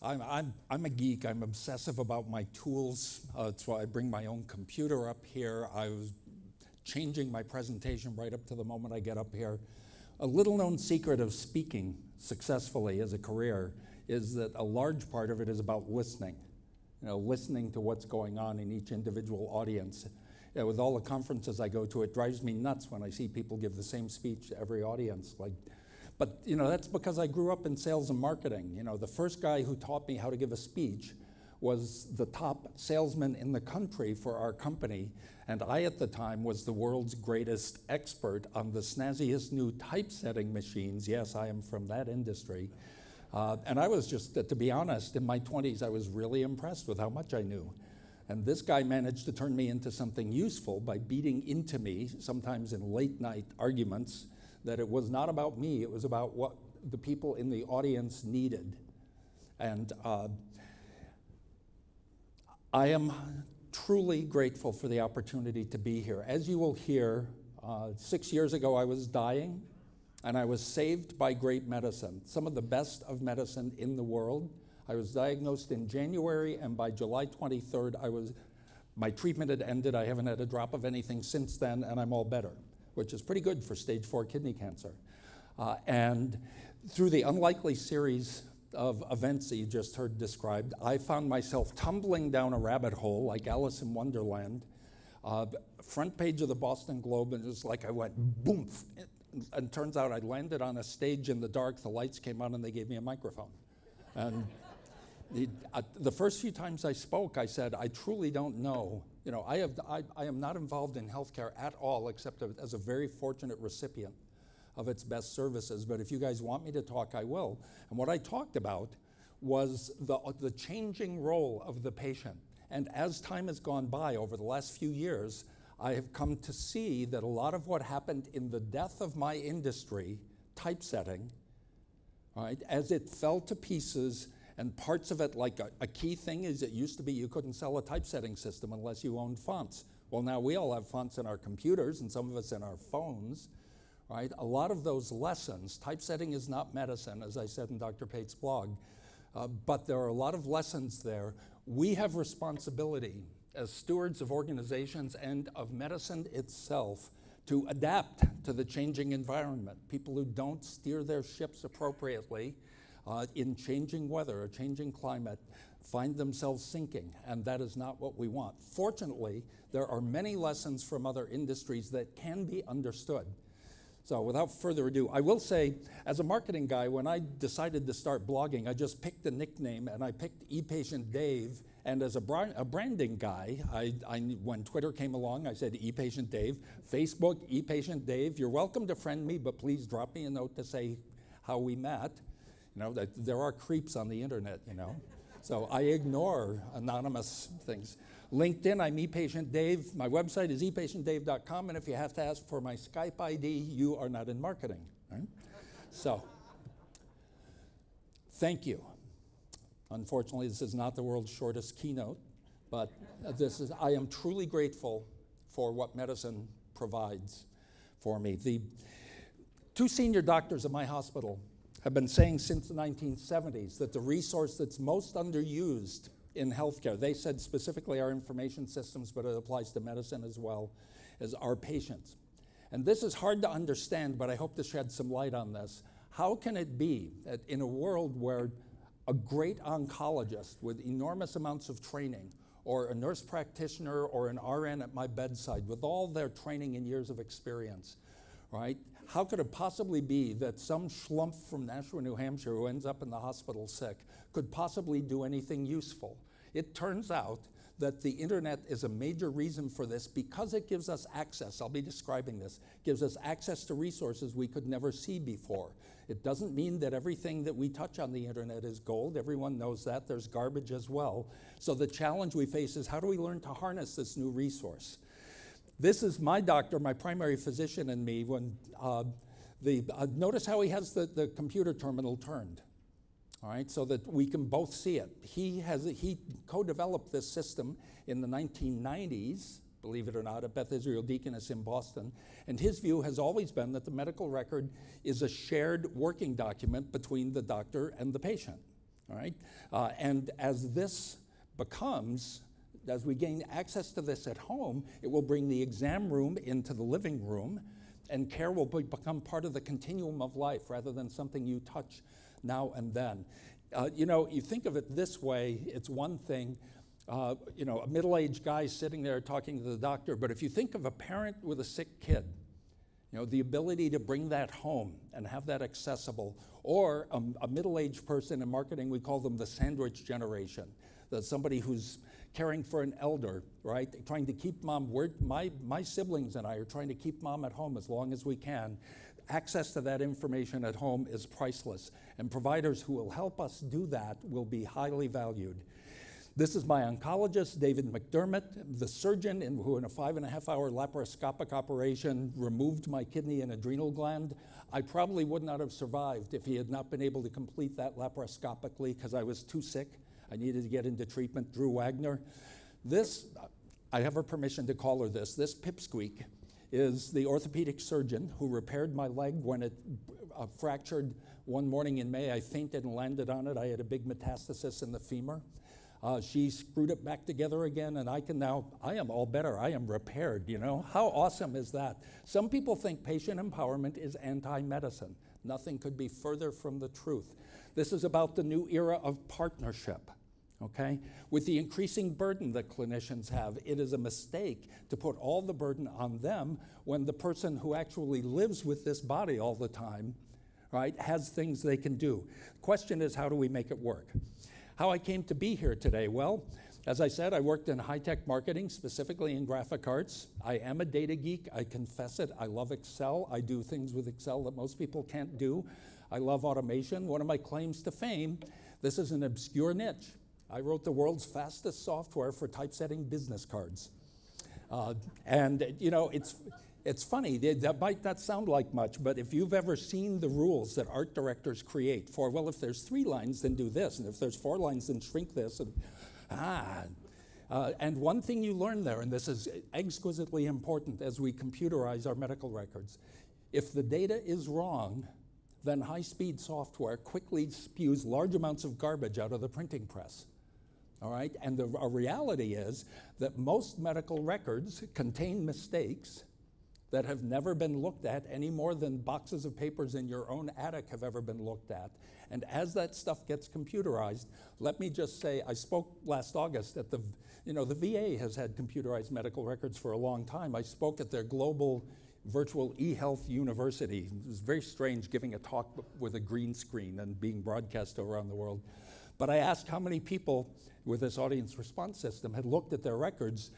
I'm a geek. I'm obsessive about my tools. That's why I bring my own computer up here. I was changing my presentation right up to the moment I get up here. A little known secret of speaking successfully as a career is that a large part of it is about listening. Listening to what's going on in each individual audience. With all the conferences I go to, it drives me nuts when I see people give the same speech to every audience. But that's because I grew up in sales and marketing. The first guy who taught me how to give a speech was the top salesman in the country for our company, and I at the time was the world's greatest expert on the snazziest new typesetting machines. Yes, I am from that industry. And I was just, to be honest, in my 20s, I was really impressed with how much I knew. And this guy managed to turn me into something useful by beating into me, sometimes in late night arguments, that it was not about me, it was about what the people in the audience needed. And I am truly grateful for the opportunity to be here. As you will hear, 6 years ago I was dying, and I was saved by great medicine, some of the best of medicine in the world. I was diagnosed in January, and by July 23rd, my treatment had ended. I haven't had a drop of anything since then, and I'm all better, which is pretty good for stage 4 kidney cancer. And through the unlikely series of events that you just heard described, I found myself tumbling down a rabbit hole like Alice in Wonderland, front page of the Boston Globe, and just like I went boom. And turns out I landed on a stage in the dark, the lights came on, and they gave me a microphone. And the first few times I spoke, I said, I truly don't know. I am not involved in healthcare at all, except as a very fortunate recipient of its best services. But if you guys want me to talk, I will. And what I talked about was the changing role of the patient. And as time has gone by over the last few years, I have come to see that a lot of what happened in the death of my industry, typesetting, right, as it fell to pieces, and parts of it, like a key thing is it used to be you couldn't sell a typesetting system unless you owned fonts. Well, now we all have fonts in our computers and some of us in our phones, right? A lot of those lessons, typesetting is not medicine, as I said in Dr. Pate's blog, but there are a lot of lessons there. We have responsibility as stewards of organizations and of medicine itself to adapt to the changing environment. People who don't steer their ships appropriately in changing weather or changing climate find themselves sinking, and that is not what we want. Fortunately, there are many lessons from other industries that can be understood. So without further ado, I will say, as a marketing guy, when I decided to start blogging, I just picked a nickname, and I picked ePatient Dave. And as a branding guy, when Twitter came along, I said ePatient Dave. Facebook, ePatient Dave. You're welcome to friend me, but please drop me a note to say how we met. That there are creeps on the internet, So I ignore anonymous things. LinkedIn, I'm ePatient Dave. My website is ePatientDave.com, and if you have to ask for my Skype ID, you are not in marketing, right? So, thank you. Unfortunately, this is not the world's shortest keynote, but I am truly grateful for what medicine provides for me. The 2 senior doctors at my hospital have been saying since the 1970s that the resource that's most underused in healthcare, they said specifically our information systems, but it applies to medicine as well, is our patients. And this is hard to understand, but I hope to shed some light on this. How can it be that in a world where a great oncologist with enormous amounts of training, or a nurse practitioner or an RN at my bedside with all their training and years of experience, right? How could it possibly be that some schlump from Nashua, New Hampshire who ends up in the hospital sick could possibly do anything useful? It turns out that the internet is a major reason for this because it gives us access, I'll be describing this, gives us access to resources we could never see before. It doesn't mean that everything that we touch on the internet is gold. Everyone knows that. There's garbage as well. So the challenge we face is how do we learn to harness this new resource? This is my doctor, my primary physician, and me when notice how he has the computer terminal turned, all right, so that we can both see it. He co-developed this system in the 1990s, believe it or not, at Beth Israel Deaconess in Boston, and his view has always been that the medical record is a shared working document between the doctor and the patient. all right? And as this becomes, as we gain access to this at home, it will bring the exam room into the living room, and care will become part of the continuum of life rather than something you touch now and then. You know, you think of it this way, it's one thing, you know, a middle-aged guy sitting there talking to the doctor, but if you think of a parent with a sick kid, you know, the ability to bring that home and have that accessible, or a middle-aged person in marketing, we call them the sandwich generation. That's somebody who's caring for an elder, right? Trying to keep mom, my siblings and I are trying to keep mom at home as long as we can. Access to that information at home is priceless, and providers who will help us do that will be highly valued. This is my oncologist, David McDermott, the surgeon who in a 5.5-hour laparoscopic operation removed my kidney and adrenal gland. I probably would not have survived if he had not been able to complete that laparoscopically because I was too sick. I needed to get into treatment. Drew Wagner. This, I have her permission to call her this pipsqueak is the orthopedic surgeon who repaired my leg when it fractured one morning in May. I fainted and landed on it. I had a big metastasis in the femur. She screwed it back together again, and I am all better. I am repaired, you know? How awesome is that? Some people think patient empowerment is anti-medicine. Nothing could be further from the truth. This is about the new era of partnership, okay? With the increasing burden that clinicians have, it is a mistake to put all the burden on them when the person who actually lives with this body all the time, right, has things they can do. The question is, how do we make it work? How I came to be here today? Well, as I said, I worked in high-tech marketing, specifically in graphic arts. I am a data geek, I confess it. I love Excel. I do things with Excel that most people can't do. I love automation. One of my claims to fame, this is an obscure niche. I wrote the world's fastest software for typesetting business cards. And you know, it's funny, that might not sound like much, but if you've ever seen the rules that art directors create for, well, if there's 3 lines, then do this, and if there's 4 lines, then shrink this, and one thing you learn there, and this is exquisitely important as we computerize our medical records, if the data is wrong, then high-speed software quickly spews large amounts of garbage out of the printing press. All right, and the reality is that most medical records contain mistakes that have never been looked at any more than boxes of papers in your own attic have ever been looked at. And as that stuff gets computerized, let me just say, I spoke last August at the VA has had computerized medical records for a long time. I spoke at their global virtual e-health university. It was very strange giving a talk with a green screen and being broadcast around the world. But I asked how many people with this audience response system had looked at their records.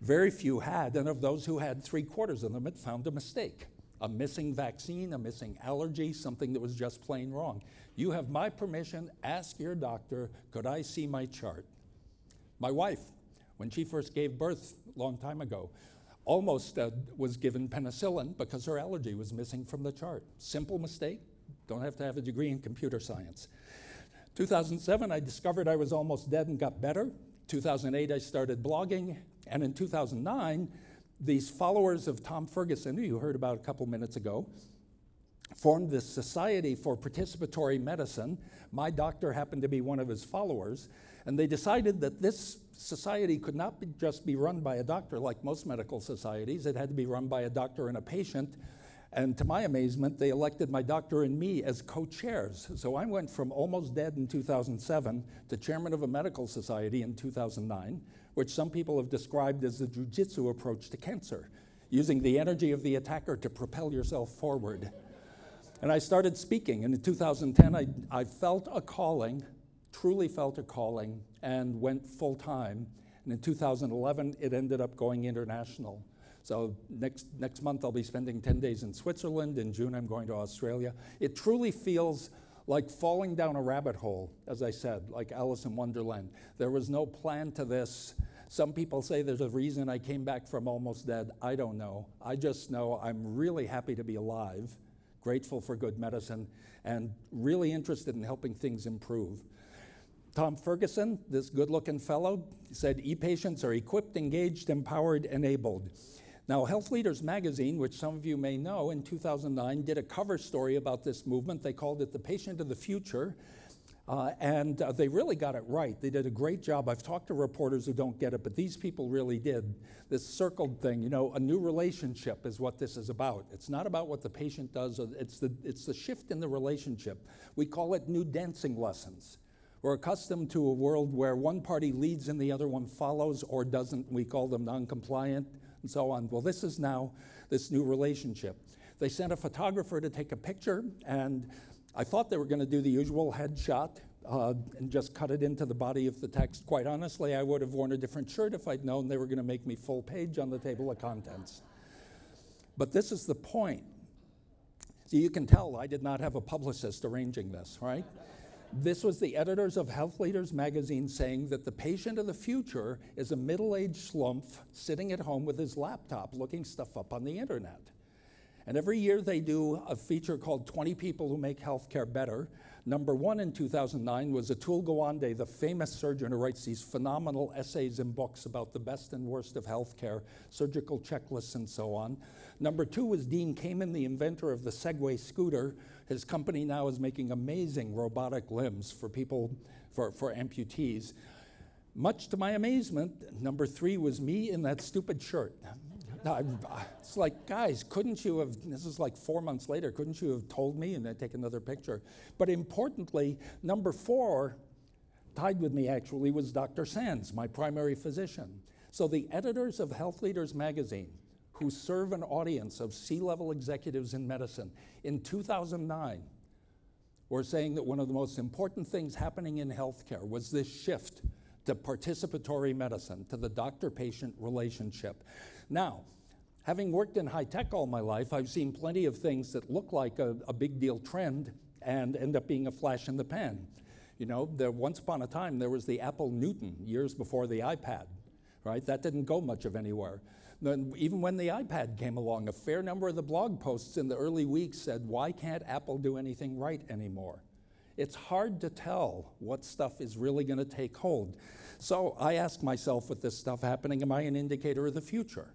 Very few had, and of those who had, 3/4 of them had found a mistake. A missing vaccine, a missing allergy, something that was just plain wrong. You have my permission, ask your doctor, could I see my chart? My wife, when she first gave birth a long time ago, almost was given penicillin because her allergy was missing from the chart. Simple mistake, don't have to have a degree in computer science. 2007, I discovered I was almost dead and got better. 2008, I started blogging, and in 2009, these followers of Tom Ferguson, who you heard about a couple minutes ago, formed this Society for Participatory Medicine. My doctor happened to be one of his followers, and they decided that this society could not just be run by a doctor like most medical societies. It had to be run by a doctor and a patient. And to my amazement, they elected my doctor and me as co-chairs. So I went from almost dead in 2007 to chairman of a medical society in 2009, which some people have described as the jujitsu approach to cancer, using the energy of the attacker to propel yourself forward. And I started speaking, and in 2010, I felt a calling, truly felt a calling, and went full time. And in 2011, it ended up going international. So next month, I'll be spending 10 days in Switzerland. In June, I'm going to Australia. It truly feels like falling down a rabbit hole, as I said, like Alice in Wonderland. There was no plan to this. Some people say there's a reason I came back from almost dead. I don't know. I just know I'm really happy to be alive, grateful for good medicine, and really interested in helping things improve. Tom Ferguson, this good-looking fellow, said, ePatients are equipped, engaged, empowered, enabled. Now, Health Leaders magazine, which some of you may know, in 2009 did a cover story about this movement. They called it the patient of the future. They really got it right. They did a great job. I've talked to reporters who don't get it, but these people really did. This circled thing, you know, a new relationship is what this is about. It's not about what the patient does, it's the shift in the relationship. We call it new dancing lessons. We're accustomed to a world where one party leads and the other one follows or doesn't. We call them non-compliant and so on. Well, this is now this new relationship. They sent a photographer to take a picture, and I thought they were going to do the usual headshot and just cut it into the body of the text. Quite honestly, I would have worn a different shirt if I'd known they were going to make me full page on the table of contents. But this is the point. So you can tell I did not have a publicist arranging this, right? This was the editors of Health Leaders magazine saying that the patient of the future is a middle-aged slump sitting at home with his laptop looking stuff up on the internet. And every year they do a feature called 20 People Who Make Healthcare Better. Number one in 2009 was Atul Gawande, the famous surgeon who writes these phenomenal essays and books about the best and worst of healthcare, surgical checklists and so on. Number two was Dean Kamen, the inventor of the Segway scooter. His company now is making amazing robotic limbs for people, for amputees. Much to my amazement, number three was me in that stupid shirt. It's like, guys, couldn't you have, this is like 4 months later, couldn't you have told me and then take another picture? But importantly, number four, tied with me actually, was Dr. Sands, my primary physician. So the editors of Health Leaders magazine, who serve an audience of C-level executives in medicine, in 2009, were saying that one of the most important things happening in healthcare was this shift to participatory medicine, to the doctor-patient relationship. Now, having worked in high tech all my life, I've seen plenty of things that look like a big deal trend and end up being a flash in the pan. You know, once upon a time, there was the Apple Newton years before the iPad, right? That didn't go much of anywhere. Then even when the iPad came along, a fair number of the blog posts in the early weeks said, why can't Apple do anything right anymore? It's hard to tell what stuff is really going to take hold. So I ask myself, with this stuff happening, am I an indicator of the future?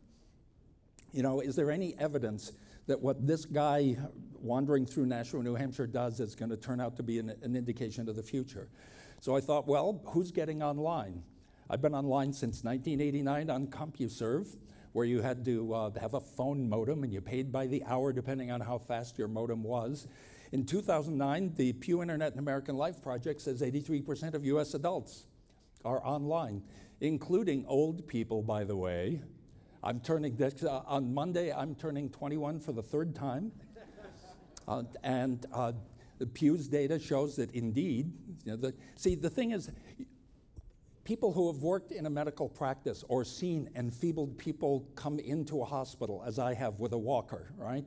You know, is there any evidence that what this guy wandering through Nashua, New Hampshire does is going to turn out to be an indication of the future? So I thought, well, who's getting online? I've been online since 1989 on CompuServe, where you had to have a phone modem and you paid by the hour depending on how fast your modem was. In 2009, the Pew Internet and American Life Project says 83% of US adults are online, including old people, by the way. I'm turning, on Monday, I'm turning 21 for the third time. The Pew's data shows that indeed, you know, the thing is, people who have worked in a medical practice or seen enfeebled people come into a hospital, as I have with a walker, right?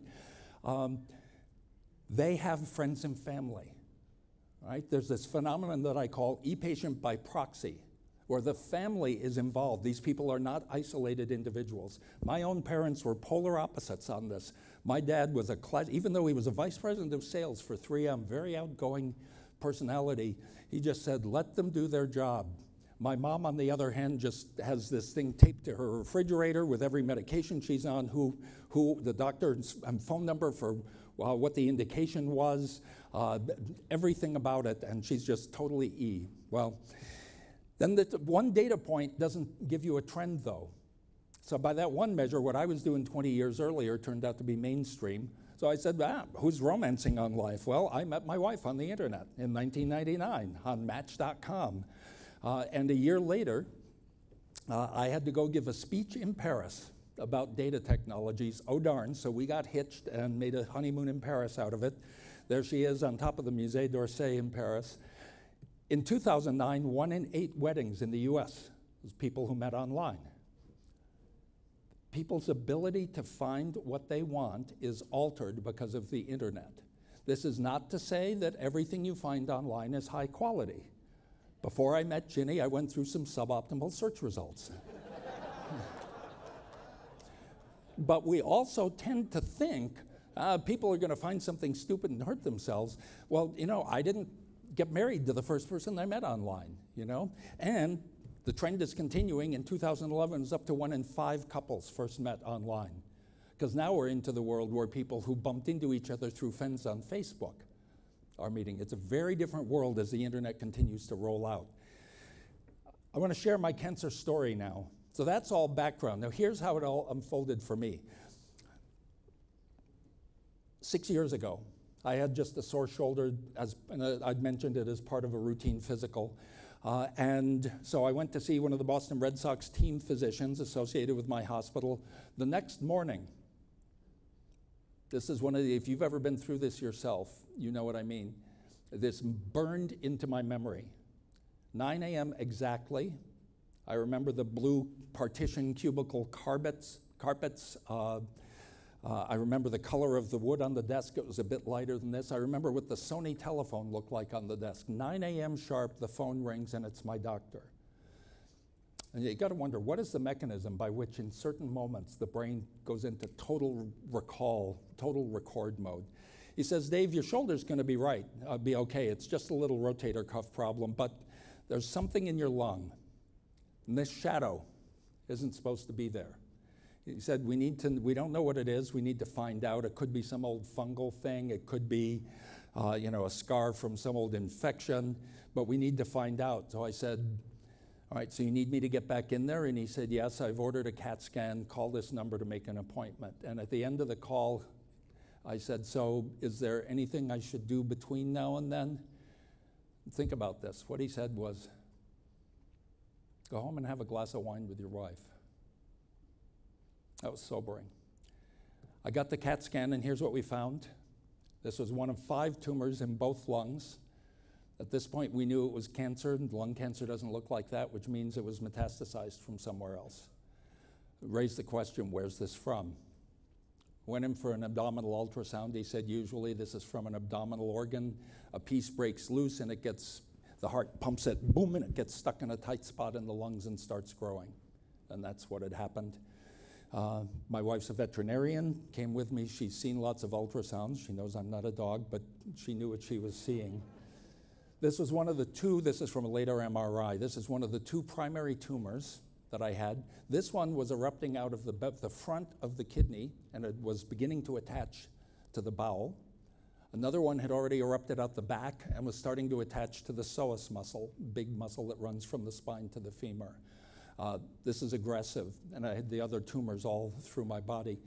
They have friends and family, right? There's this phenomenon that I call ePatient by proxy, where the family is involved. These people are not isolated individuals. My own parents were polar opposites on this. My dad was even though he was a vice president of sales for 3M, very outgoing personality, he just said, let them do their job. My mom, on the other hand, just has this thing taped to her refrigerator with every medication she's on, who the doctor's phone number for what the indication was, everything about it, and she's just totally E. Well, then the one data point doesn't give you a trend, though. So by that one measure, what I was doing 20 years earlier turned out to be mainstream. So I said, who's romancing on life? Well, I met my wife on the internet in 1999 on Match.com. And a year later, I had to go give a speech in Paris about data technologies. Oh darn, so we got hitched and made a honeymoon in Paris out of it. There she is on top of the Musée d'Orsay in Paris. In 2009, 1 in 8 weddings in the US was people who met online. People's ability to find what they want is altered because of the internet. This is not to say that everything you find online is high quality. Before I met Ginny, I went through some suboptimal search results. But we also tend to think people are going to find something stupid and hurt themselves. Well, you know, I didn't get married to the first person I met online, you know? And the trend is continuing. In 2011, it was up to 1 in 5 couples first met online. Because now we're into the world where people who bumped into each other through friends on Facebook our meeting. It's a very different world as the internet continues to roll out. I want to share my cancer story now. So that's all background. Now here's how it all unfolded for me. 6 years ago, I had just a sore shoulder, and I'd mentioned it as part of a routine physical. And so I went to see one of the Boston Red Sox team physicians associated with my hospital the next morning. This is one of the, if you've ever been through this yourself, you know what I mean. This burned into my memory. 9 a.m. exactly. I remember the blue partition cubicle carpets. I remember the color of the wood on the desk. It was a bit lighter than this. I remember what the Sony telephone looked like on the desk. 9 a.m. sharp, the phone rings, and it's my doctor. And you got to wonder, what is the mechanism by which in certain moments the brain goes into total recall, total record mode? He says, Dave, your shoulder's going to be right. Be okay. It's just a little rotator cuff problem, but there's something in your lung. And this shadow isn't supposed to be there. He said, we don't know what it is. We need to find out. It could be some old fungal thing. It could be, a scar from some old infection, but we need to find out. So I said, all right, so you need me to get back in there? And he said, yes, I've ordered a CAT scan. Call this number to make an appointment. And at the end of the call, I said, so is there anything I should do between now and then? Think about this. What he said was, go home and have a glass of wine with your wife. That was sobering. I got the CAT scan, and here's what we found. This was one of 5 tumors in both lungs. At this point, we knew it was cancer, and lung cancer doesn't look like that, which means it was metastasized from somewhere else. It raised the question, where's this from? Went in for an abdominal ultrasound. He said, usually this is from an abdominal organ. A piece breaks loose, and the heart pumps it, boom, and it gets stuck in a tight spot in the lungs and starts growing. And that's what had happened. My wife's a veterinarian, came with me. She's seen lots of ultrasounds. She knows I'm not a dog, but she knew what she was seeing. This was one of the 2, this is from a later MRI. This is one of the 2 primary tumors that I had. This one was erupting out of the front of the kidney, and it was beginning to attach to the bowel. Another one had already erupted out the back and was starting to attach to the psoas muscle, big muscle that runs from the spine to the femur. This is aggressive, and I had the other tumors all through my body.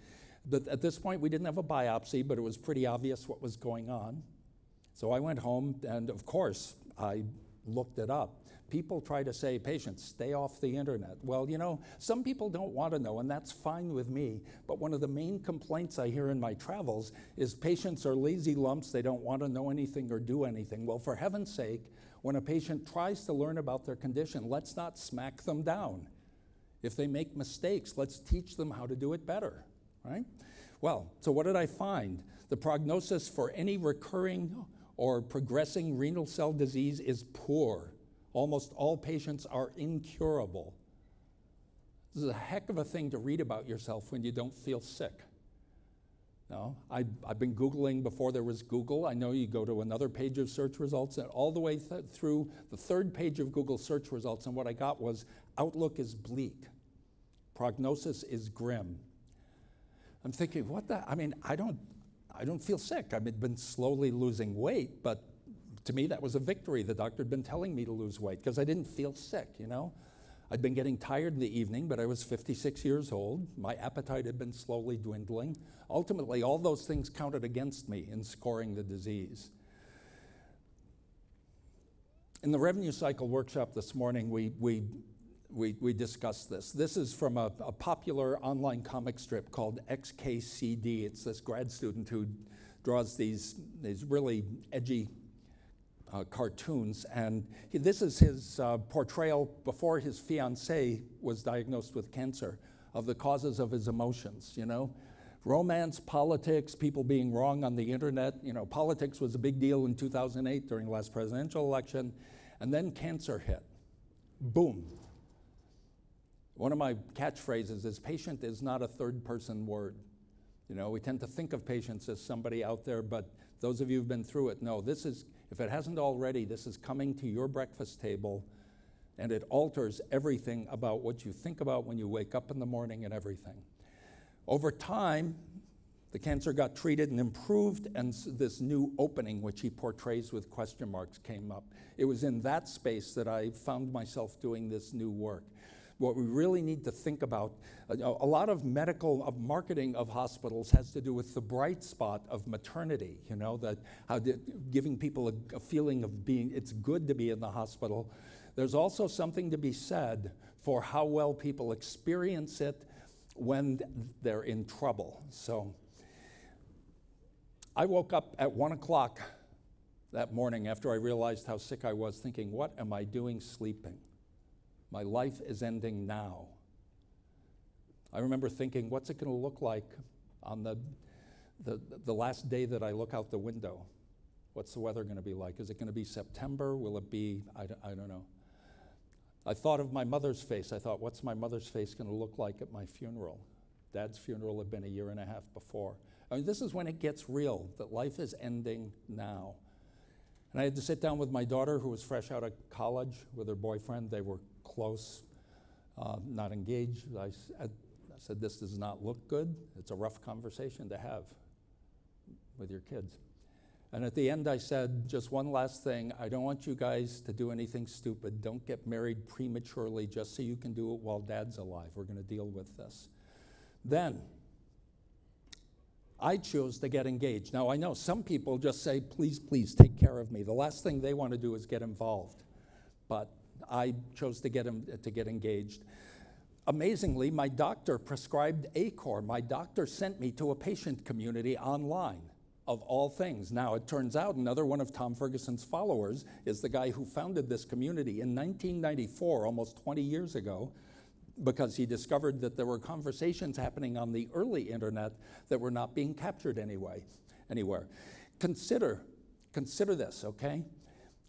But at this point, we didn't have a biopsy, but it was pretty obvious what was going on. So I went home, and of course, I looked it up. People try to say, patients, stay off the internet. Well, some people don't want to know, and that's fine with me. But one of the main complaints I hear in my travels is patients are lazy lumps. They don't want to know anything or do anything. Well, for heaven's sake, when a patient tries to learn about their condition, let's not smack them down. If they make mistakes, let's teach them how to do it better, right? Well, so what did I find? The prognosis for any recurring or progressing renal cell disease is poor. Almost all patients are incurable. This is a heck of a thing to read about yourself when you don't feel sick. No, I've been Googling before there was Google. I know you go to another page of search results, and all the way through the 3rd page of Google search results, and what I got was outlook is bleak. Prognosis is grim. I'm thinking, what the? I mean, I don't feel sick. I've been slowly losing weight, but to me that was a victory. The doctor had been telling me to lose weight because I didn't feel sick, I'd been getting tired in the evening, but I was 56 years old. My appetite had been slowly dwindling. Ultimately, all those things counted against me in scoring the disease. In the revenue cycle workshop this morning, we discussed this. This is from a popular online comic strip called XKCD. It's this grad student who draws these really edgy cartoons, and this is his portrayal before his fiancée was diagnosed with cancer of the causes of his emotions, Romance, politics, people being wrong on the internet. Politics was a big deal in 2008 during the last presidential election, and then cancer hit. Boom. One of my catchphrases is patient is not a third-person word. We tend to think of patients as somebody out there, but those of you who've been through it know this is, if it hasn't already, this is coming to your breakfast table, and it alters everything about what you think about when you wake up in the morning and everything. Over time, The cancer got treated and improved, and this new opening, which he portrays with question marks, came up. It was in that space that I found myself doing this new work. What we really need to think about, a lot of marketing of hospitals has to do with the bright spot of maternity, that giving people a feeling of it's good to be in the hospital. There's also something to be said for how well people experience it when they're in trouble. So I woke up at 1 o'clock that morning after I realized how sick I was, thinking, what am I doing sleeping? My life is ending now. I remember thinking, what's it going to look like on the last day that I look out the window? What's the weather going to be like? Is it going to be September? Will it be, I don't know. I thought of my mother's face. I thought, what's my mother's face going to look like at my funeral? Dad's funeral had been a year and a half before. I mean, this is when it gets real, that life is ending now. And I had to sit down with my daughter, who was fresh out of college, with her boyfriend. They were close, not engaged. I said, this does not look good. It's a rough conversation to have with your kids. And at the end, I said, just one last thing. I don't want you guys to do anything stupid. Don't get married prematurely just so you can do it while Dad's alive. We're going to deal with this. Then I chose to get engaged. Now, I know some people just say, please, please, take care of me. The last thing they want to do is get involved. But I chose to get engaged. Amazingly, my doctor prescribed ACOR. My doctor sent me to a patient community online, of all things. Now, it turns out another one of Tom Ferguson's followers is the guy who founded this community in 1994, almost 20 years ago, because he discovered that there were conversations happening on the early internet that were not being captured anywhere. Consider this, okay?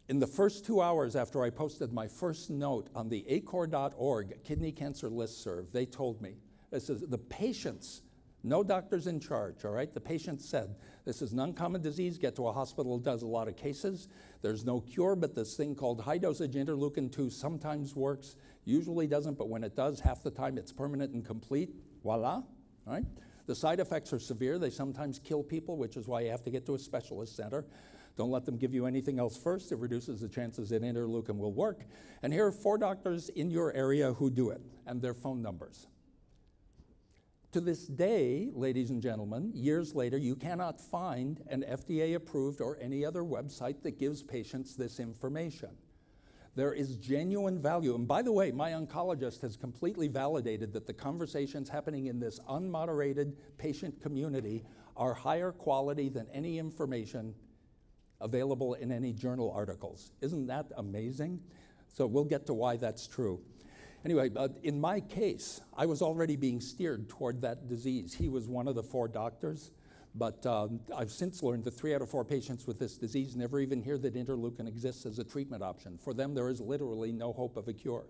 In the first 2 hours after I posted my first note on the acor.org kidney cancer listserv, they told me, this is the patients, no doctors in charge, all right? The patients said, this is an uncommon disease, get to a hospital, does a lot of cases. There's no cure, but this thing called high-dosage interleukin-2 sometimes works, usually doesn't, but when it does, half the time it's permanent and complete, voila, all right? The side effects are severe. They sometimes kill people, which is why you have to get to a specialist center. Don't let them give you anything else first. It reduces the chances that interleukin will work. And here are 4 doctors in your area who do it, and their phone numbers. To this day, ladies and gentlemen, years later, you cannot find an FDA-approved or any other website that gives patients this information. There is genuine value. And by the way, my oncologist has completely validated that the conversations happening in this unmoderated patient community are higher quality than any information available in any journal articles. Isn't that amazing? So we'll get to why that's true. Anyway, in my case, I was already being steered toward that disease. He was one of the 4 doctors, but I've since learned that 3 out of 4 patients with this disease never even hear that interleukin exists as a treatment option. For them, there is literally no hope of a cure.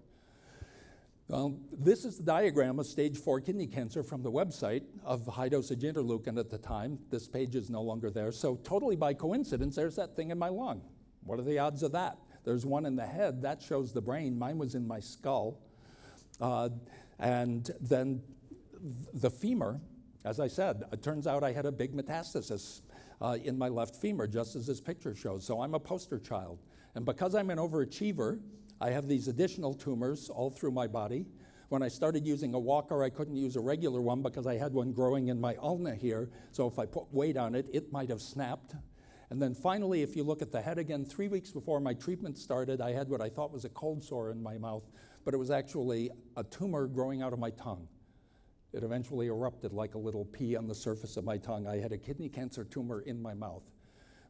This is the diagram of stage 4 kidney cancer from the website of high-dosage interleukin at the time. This page is no longer there. So totally by coincidence, there's that thing in my lung. What are the odds of that? There's one in the head. That shows the brain. Mine was in my skull. And then the femur, as I said, it turns out I had a big metastasis in my left femur, just as this picture shows. So I'm a poster child. And because I'm an overachiever, I have these additional tumors all through my body. When I started using a walker, I couldn't use a regular one because I had one growing in my ulna here. So if I put weight on it, it might have snapped. And then finally, if you look at the head again, 3 weeks before my treatment started, I had what I thought was a cold sore in my mouth, but it was actually a tumor growing out of my tongue. It eventually erupted like a little pea on the surface of my tongue. I had a kidney cancer tumor in my mouth.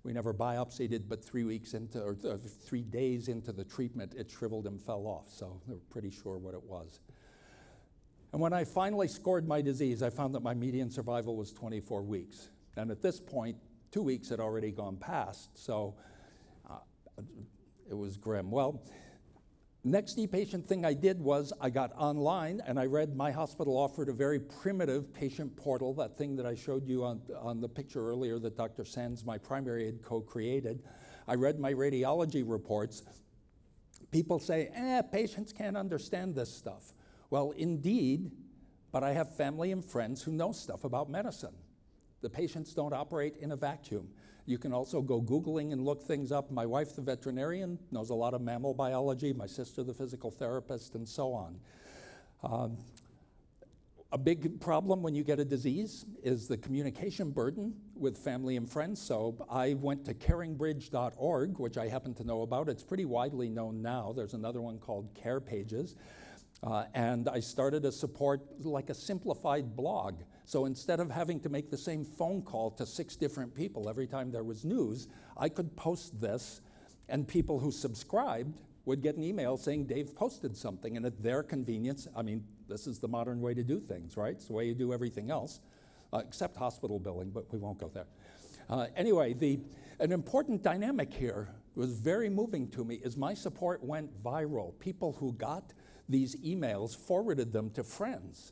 We never biopsied it, but 3 weeks into, or 3 days into the treatment, it shriveled and fell off, so they were pretty sure what it was. And when I finally scored my disease, I found that my median survival was 24 weeks. And at this point, 2 weeks had already gone past, so it was grim. Well, next ePatient thing I did was I got online and I read my hospital offered a very primitive patient portal, that thing that I showed you on the picture earlier that Dr. Sands, my primary had co-created. I read my radiology reports. People say, patients can't understand this stuff. Well, indeed, but I have family and friends who know stuff about medicine. The patients don't operate in a vacuum. You can also go Googling and look things up. My wife, the veterinarian, knows a lot of mammal biology, my sister, the physical therapist, and so on. A big problem when you get a disease is the communication burden with family and friends. So I went to CaringBridgeorg, which I happen to know about. It's pretty widely known now. There's another one called Care Pages. And I started to support like a simplified blog. So instead of having to make the same phone call to 6 different people every time there was news, I could post this, and people who subscribed would get an email saying Dave posted something, and at their convenience. I mean, this is the modern way to do things, right? It's the way you do everything else, except hospital billing, but we won't go there. Anyway, an important dynamic here was very moving to me is my support went viral. People who got these emails forwarded them to friends.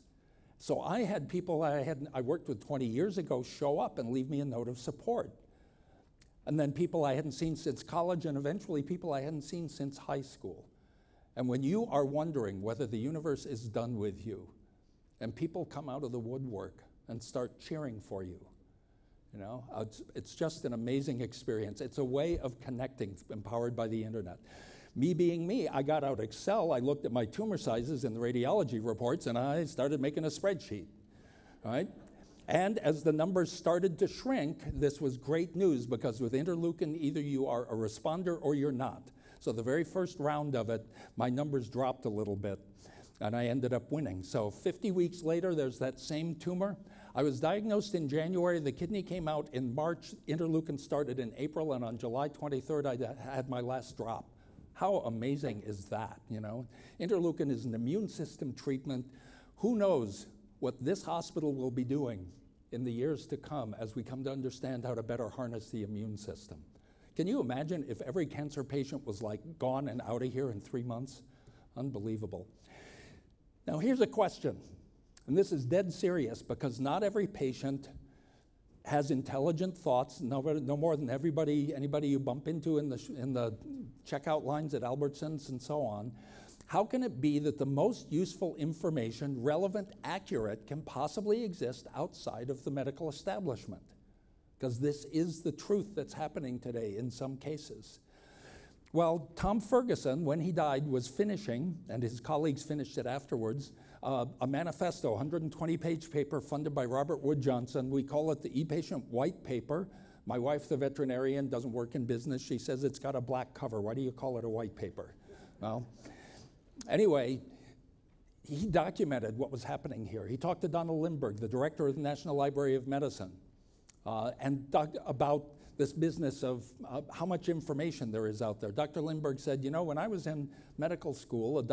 So I had people I worked with 20 years ago show up and leave me a note of support. And then people I hadn't seen since college, and eventually people I hadn't seen since high school. And when you are wondering whether the universe is done with you, and people come out of the woodwork and start cheering for you, you know, it's just an amazing experience. It's a way of connecting, empowered by the internet. Me being me, I got out Excel, I looked at my tumor sizes in the radiology reports, and I started making a spreadsheet, right? And as the numbers started to shrink, this was great news, because with interleukin, either you are a responder or you're not. So the very first round of it, my numbers dropped a little bit, and I ended up winning. So 50 weeks later, there's that same tumor. I was diagnosed in January, the kidney came out in March, interleukin started in April, and on July 23rd, I had my last drop. How amazing is that, you know? Interleukin is an immune system treatment. Who knows what this hospital will be doing in the years to come as we come to understand how to better harness the immune system. Can you imagine if every cancer patient was like gone and out of here in 3 months? Unbelievable. Now here's a question, and this is dead serious, because not every patient has intelligent thoughts, no more than anybody you bump into in the checkout lines at Albertsons and so on. How can it be that the most useful information, relevant, accurate, can possibly exist outside of the medical establishment? Because this is the truth that's happening today in some cases. Well, Tom Ferguson, when he died, was finishing, and his colleagues finished it afterwards, a manifesto, 120-page paper funded by Robert Wood Johnson. We call it the ePatient White Paper. My wife, the veterinarian, doesn't work in business. She says it's got a black cover. Why do you call it a white paper? Well, anyway, he documented what was happening here. He talked to Donald Lindbergh, the director of the National Library of Medicine, and talked about this business of how much information there is out there. Dr. Lindbergh said, you know, when I was in medical school,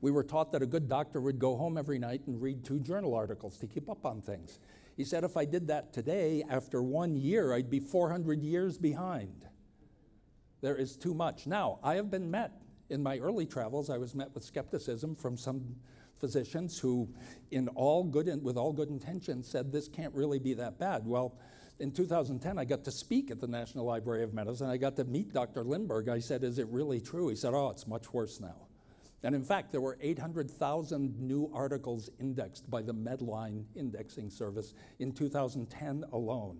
we were taught that a good doctor would go home every night and read 2 journal articles to keep up on things. He said, if I did that today, after 1 year, I'd be 400 years behind. There is too much. Now, I have been met in my early travels, I was met with skepticism from some physicians who, with all good intentions, said this can't really be that bad. Well, in 2010, I got to speak at the National Library of Medicine. I got to meet Dr. Lindbergh. I said, is it really true? He said, oh, it's much worse now. And in fact, there were 800,000 new articles indexed by the Medline indexing service in 2010 alone.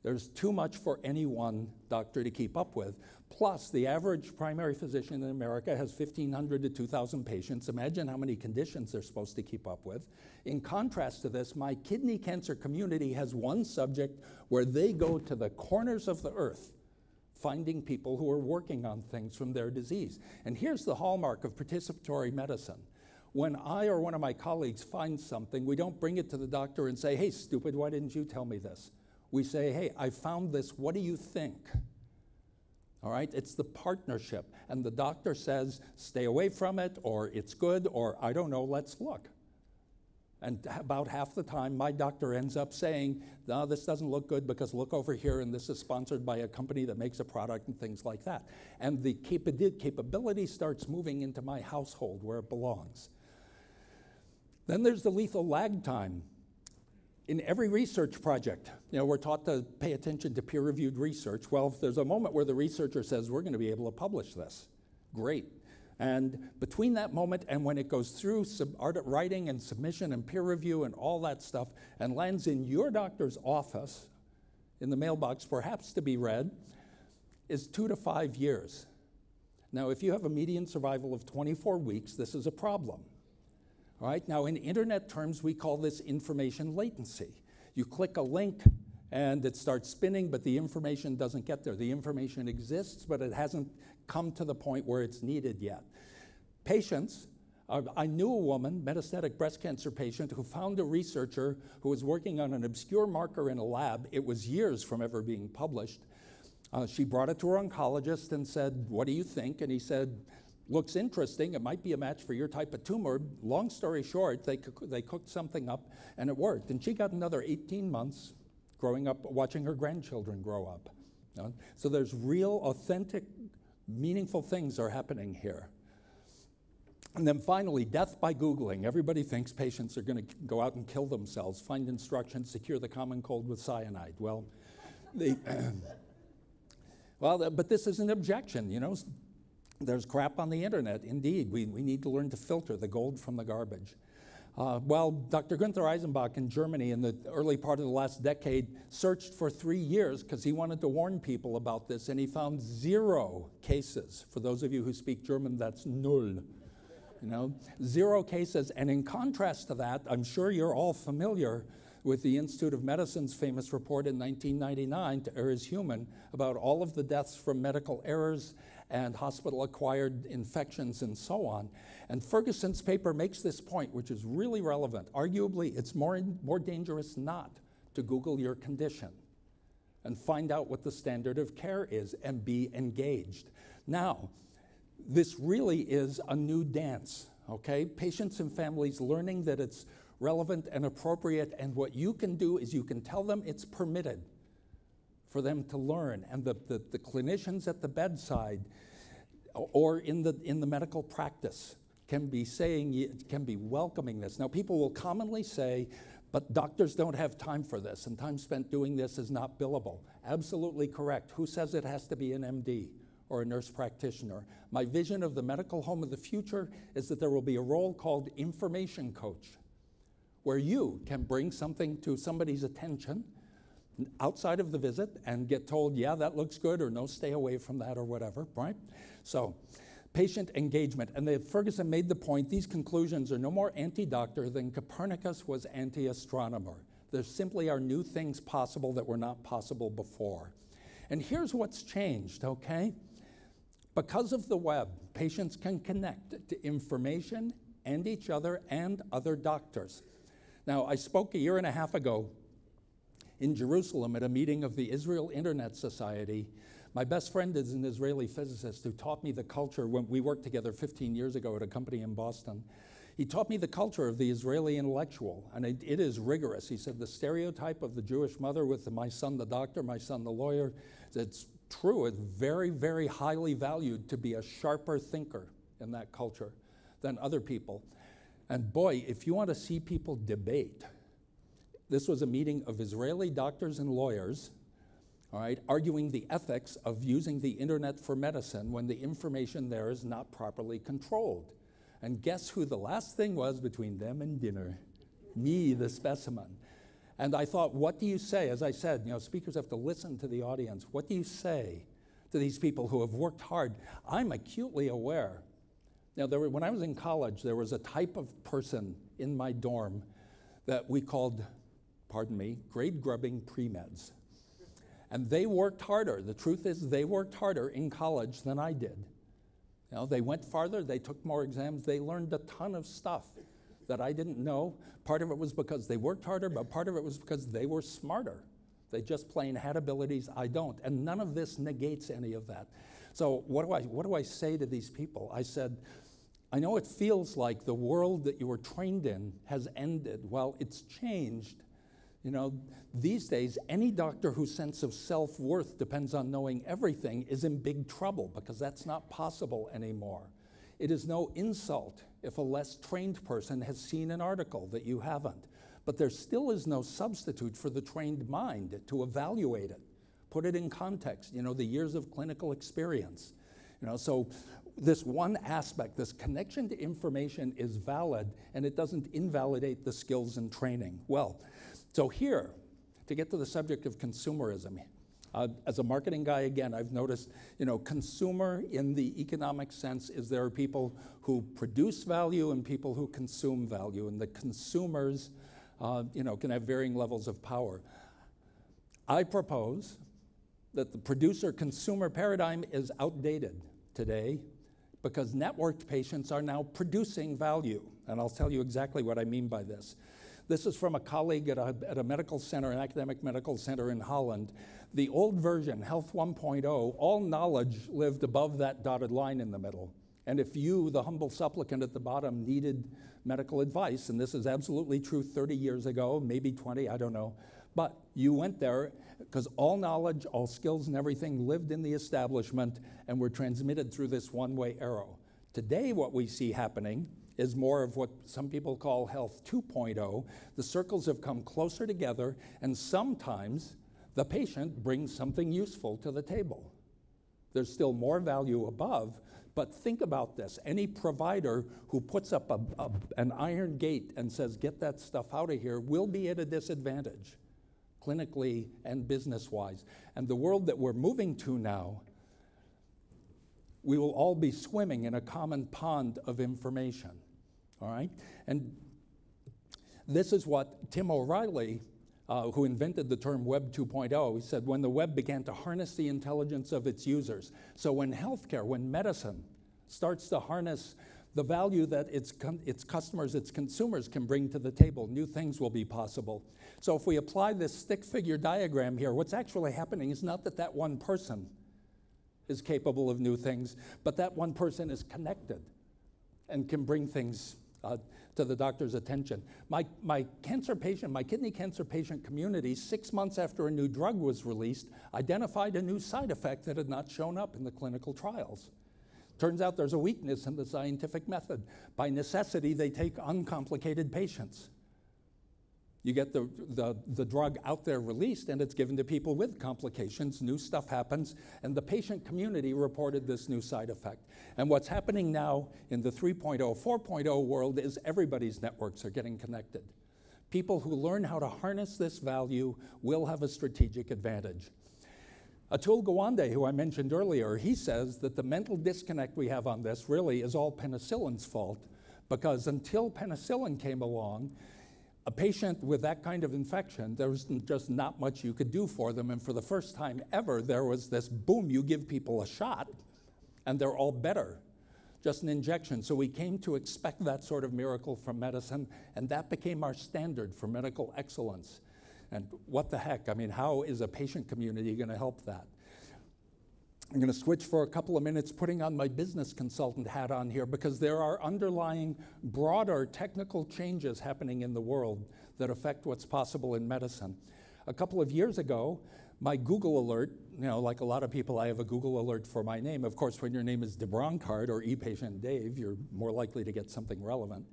There's too much for any one doctor to keep up with. Plus, the average primary physician in America has 1,500 to 2,000 patients. Imagine how many conditions they're supposed to keep up with. In contrast to this, my kidney cancer community has one subject where they go to the corners of the earth, finding people who are working on things from their disease. And here's the hallmark of participatory medicine. When I or one of my colleagues finds something, we don't bring it to the doctor and say, hey, stupid, why didn't you tell me this? We say, hey, I found this, what do you think? All right, it's the partnership. And the doctor says, stay away from it, or it's good, or I don't know, let's look. And about half the time, my doctor ends up saying, no, this doesn't look good because look over here, and this is sponsored by a company that makes a product and things like that. And the capability starts moving into my household where it belongs. Then there's the lethal lag time. In every research project, you know, we're taught to pay attention to peer-reviewed research. Well, if there's a moment where the researcher says, we're going to be able to publish this, great. And between that moment and when it goes through writing and submission and peer review and all that stuff and lands in your doctor's office, in the mailbox, perhaps to be read, is 2 to 5 years. Now, if you have a median survival of 24 weeks, this is a problem. All right, now in internet terms, we call this information latency. You click a link and it starts spinning, but the information doesn't get there. The information exists, but it hasn't come to the point where it's needed yet. Patients, I knew a woman, metastatic breast cancer patient, who found a researcher who was working on an obscure marker in a lab. It was years from ever being published. She brought it to her oncologist and said, "What do you think?" And he said, "Looks interesting. It might be a match for your type of tumor." Long story short, they cooked something up and it worked. And she got another 18 months growing up, watching her grandchildren grow up. So there's real, authentic, meaningful things are happening here. And then finally, death by Googling. Everybody thinks patients are going to go out and kill themselves, find instructions to cure the common cold with cyanide. Well, but this is an objection, you know. There's crap on the internet, indeed. We need to learn to filter the gold from the garbage. Well, Dr. Günther Eisenbach in Germany in the early part of the last decade searched for 3 years because he wanted to warn people about this, and he found 0 cases. For those of you who speak German, that's null. You know, 0 cases. And in contrast to that, I'm sure you're all familiar with the Institute of Medicine's famous report in 1999, To Err is Human, about all of the deaths from medical errors and hospital-acquired infections and so on. And Ferguson's paper makes this point, which is really relevant. Arguably, it's more dangerous not to Google your condition and find out what the standard of care is and be engaged. Now, this really is a new dance, okay? Patients and families learning that it's relevant and appropriate, and what you can do is you can tell them it's permitted for them to learn, and the clinicians at the bedside or in the medical practice can be welcoming this. Now, people will commonly say, but doctors don't have time for this, and time spent doing this is not billable. Absolutely correct. Who says it has to be an MD or a nurse practitioner? My vision of the medical home of the future is that there will be a role called information coach, where you can bring something to somebody's attention outside of the visit and get told, yeah, that looks good, or no, stay away from that, or whatever, right? So, patient engagement. And Ferguson made the point, these conclusions are no more anti-doctor than Copernicus was anti-astronomer. There simply are new things possible that were not possible before. And here's what's changed, okay? Because of the web, patients can connect to information and each other and other doctors. Now, I spoke a year and a half ago in Jerusalem at a meeting of the Israel Internet Society. My best friend is an Israeli physicist who taught me the culture when we worked together 15 years ago at a company in Boston. He taught me the culture of the Israeli intellectual, and it is rigorous. He said the stereotype of the Jewish mother with my son the doctor, my son the lawyer, it's true. It's very, very highly valued to be a sharper thinker in that culture than other people. And boy, if you want to see people debate, this was a meeting of Israeli doctors and lawyers, all right, arguing the ethics of using the internet for medicine when the information there is not properly controlled. And guess who the last thing was between them and dinner? Me, the specimen. And I thought, what do you say? As I said, you know, speakers have to listen to the audience. What do you say to these people who have worked hard? I'm acutely aware. Now, when I was in college, there was a type of person in my dorm that we called, pardon me, grade-grubbing pre-meds. And they worked harder. The truth is, they worked harder in college than I did. You know, they went farther, they took more exams, they learned a ton of stuff that I didn't know. Part of it was because they worked harder, but part of it was because they were smarter. They just plain had abilities I don't. And none of this negates any of that. So what do I say to these people? I said, I know it feels like the world that you were trained in has ended. Well, it's changed. You know, these days, any doctor whose sense of self-worth depends on knowing everything is in big trouble, because that's not possible anymore. It is no insult if a less trained person has seen an article that you haven't. But there still is no substitute for the trained mind to evaluate it, put it in context, you know, the years of clinical experience. You know, so this one aspect, this connection to information is valid, and it doesn't invalidate the skills and training. Well, so here, to get to the subject of consumerism, as a marketing guy, again, I've noticed, consumer in the economic sense is there are people who produce value and people who consume value, and the consumers, can have varying levels of power. I propose that the producer-consumer paradigm is outdated today because networked patients are now producing value, and I'll tell you exactly what I mean by this. This is from a colleague at a medical center, an academic medical center in Holland. The old version, Health 1.0, all knowledge lived above that dotted line in the middle. And if you, the humble supplicant at the bottom, needed medical advice, and this is absolutely true 30 years ago, maybe 20, I don't know, but you went there because all knowledge, all skills and everything lived in the establishment and were transmitted through this one-way arrow. Today, what we see happening is more of what some people call Health 2.0. The circles have come closer together, and sometimes the patient brings something useful to the table. There's still more value above, but think about this. Any provider who puts up an iron gate and says, get that stuff out of here, will be at a disadvantage, clinically and business-wise. And the world that we're moving to now, we will all be swimming in a common pond of information, all right? And this is what Tim O'Reilly, who invented the term Web 2.0, he said, when the web began to harness the intelligence of its users. So when healthcare, when medicine starts to harness the value that its customers, its consumers can bring to the table, new things will be possible. So if we apply this stick figure diagram here, what's actually happening is not that one person is capable of new things, but that one person is connected and can bring things to the doctor's attention. My cancer patient, my kidney cancer patient community, 6 months after a new drug was released, identified a new side effect that had not shown up in the clinical trials. Turns out there's a weakness in the scientific method. By necessity, they take uncomplicated patients. You get the drug out there released, and it's given to people with complications. New stuff happens, and the patient community reported this new side effect. And what's happening now in the 3.0, 4.0 world is everybody's networks are getting connected. People who learn how to harness this value will have a strategic advantage. Atul Gawande, who I mentioned earlier, he says that the mental disconnect we have on this really is all penicillin's fault, because until penicillin came along, a patient with that kind of infection, there was just not much you could do for them. And for the first time ever, there was this boom, you give people a shot and they're all better, just an injection. So we came to expect that sort of miracle from medicine, and that became our standard for medical excellence. And what the heck? I mean, how is a patient community going to help that? I'm going to switch for a couple of minutes, putting on my business consultant hat on here, because there are underlying broader technical changes happening in the world that affect what's possible in medicine. A couple of years ago, my Google alert, like a lot of people, I have a Google alert for my name. Of course, when your name is deBronkart or ePatient Dave, you're more likely to get something relevant.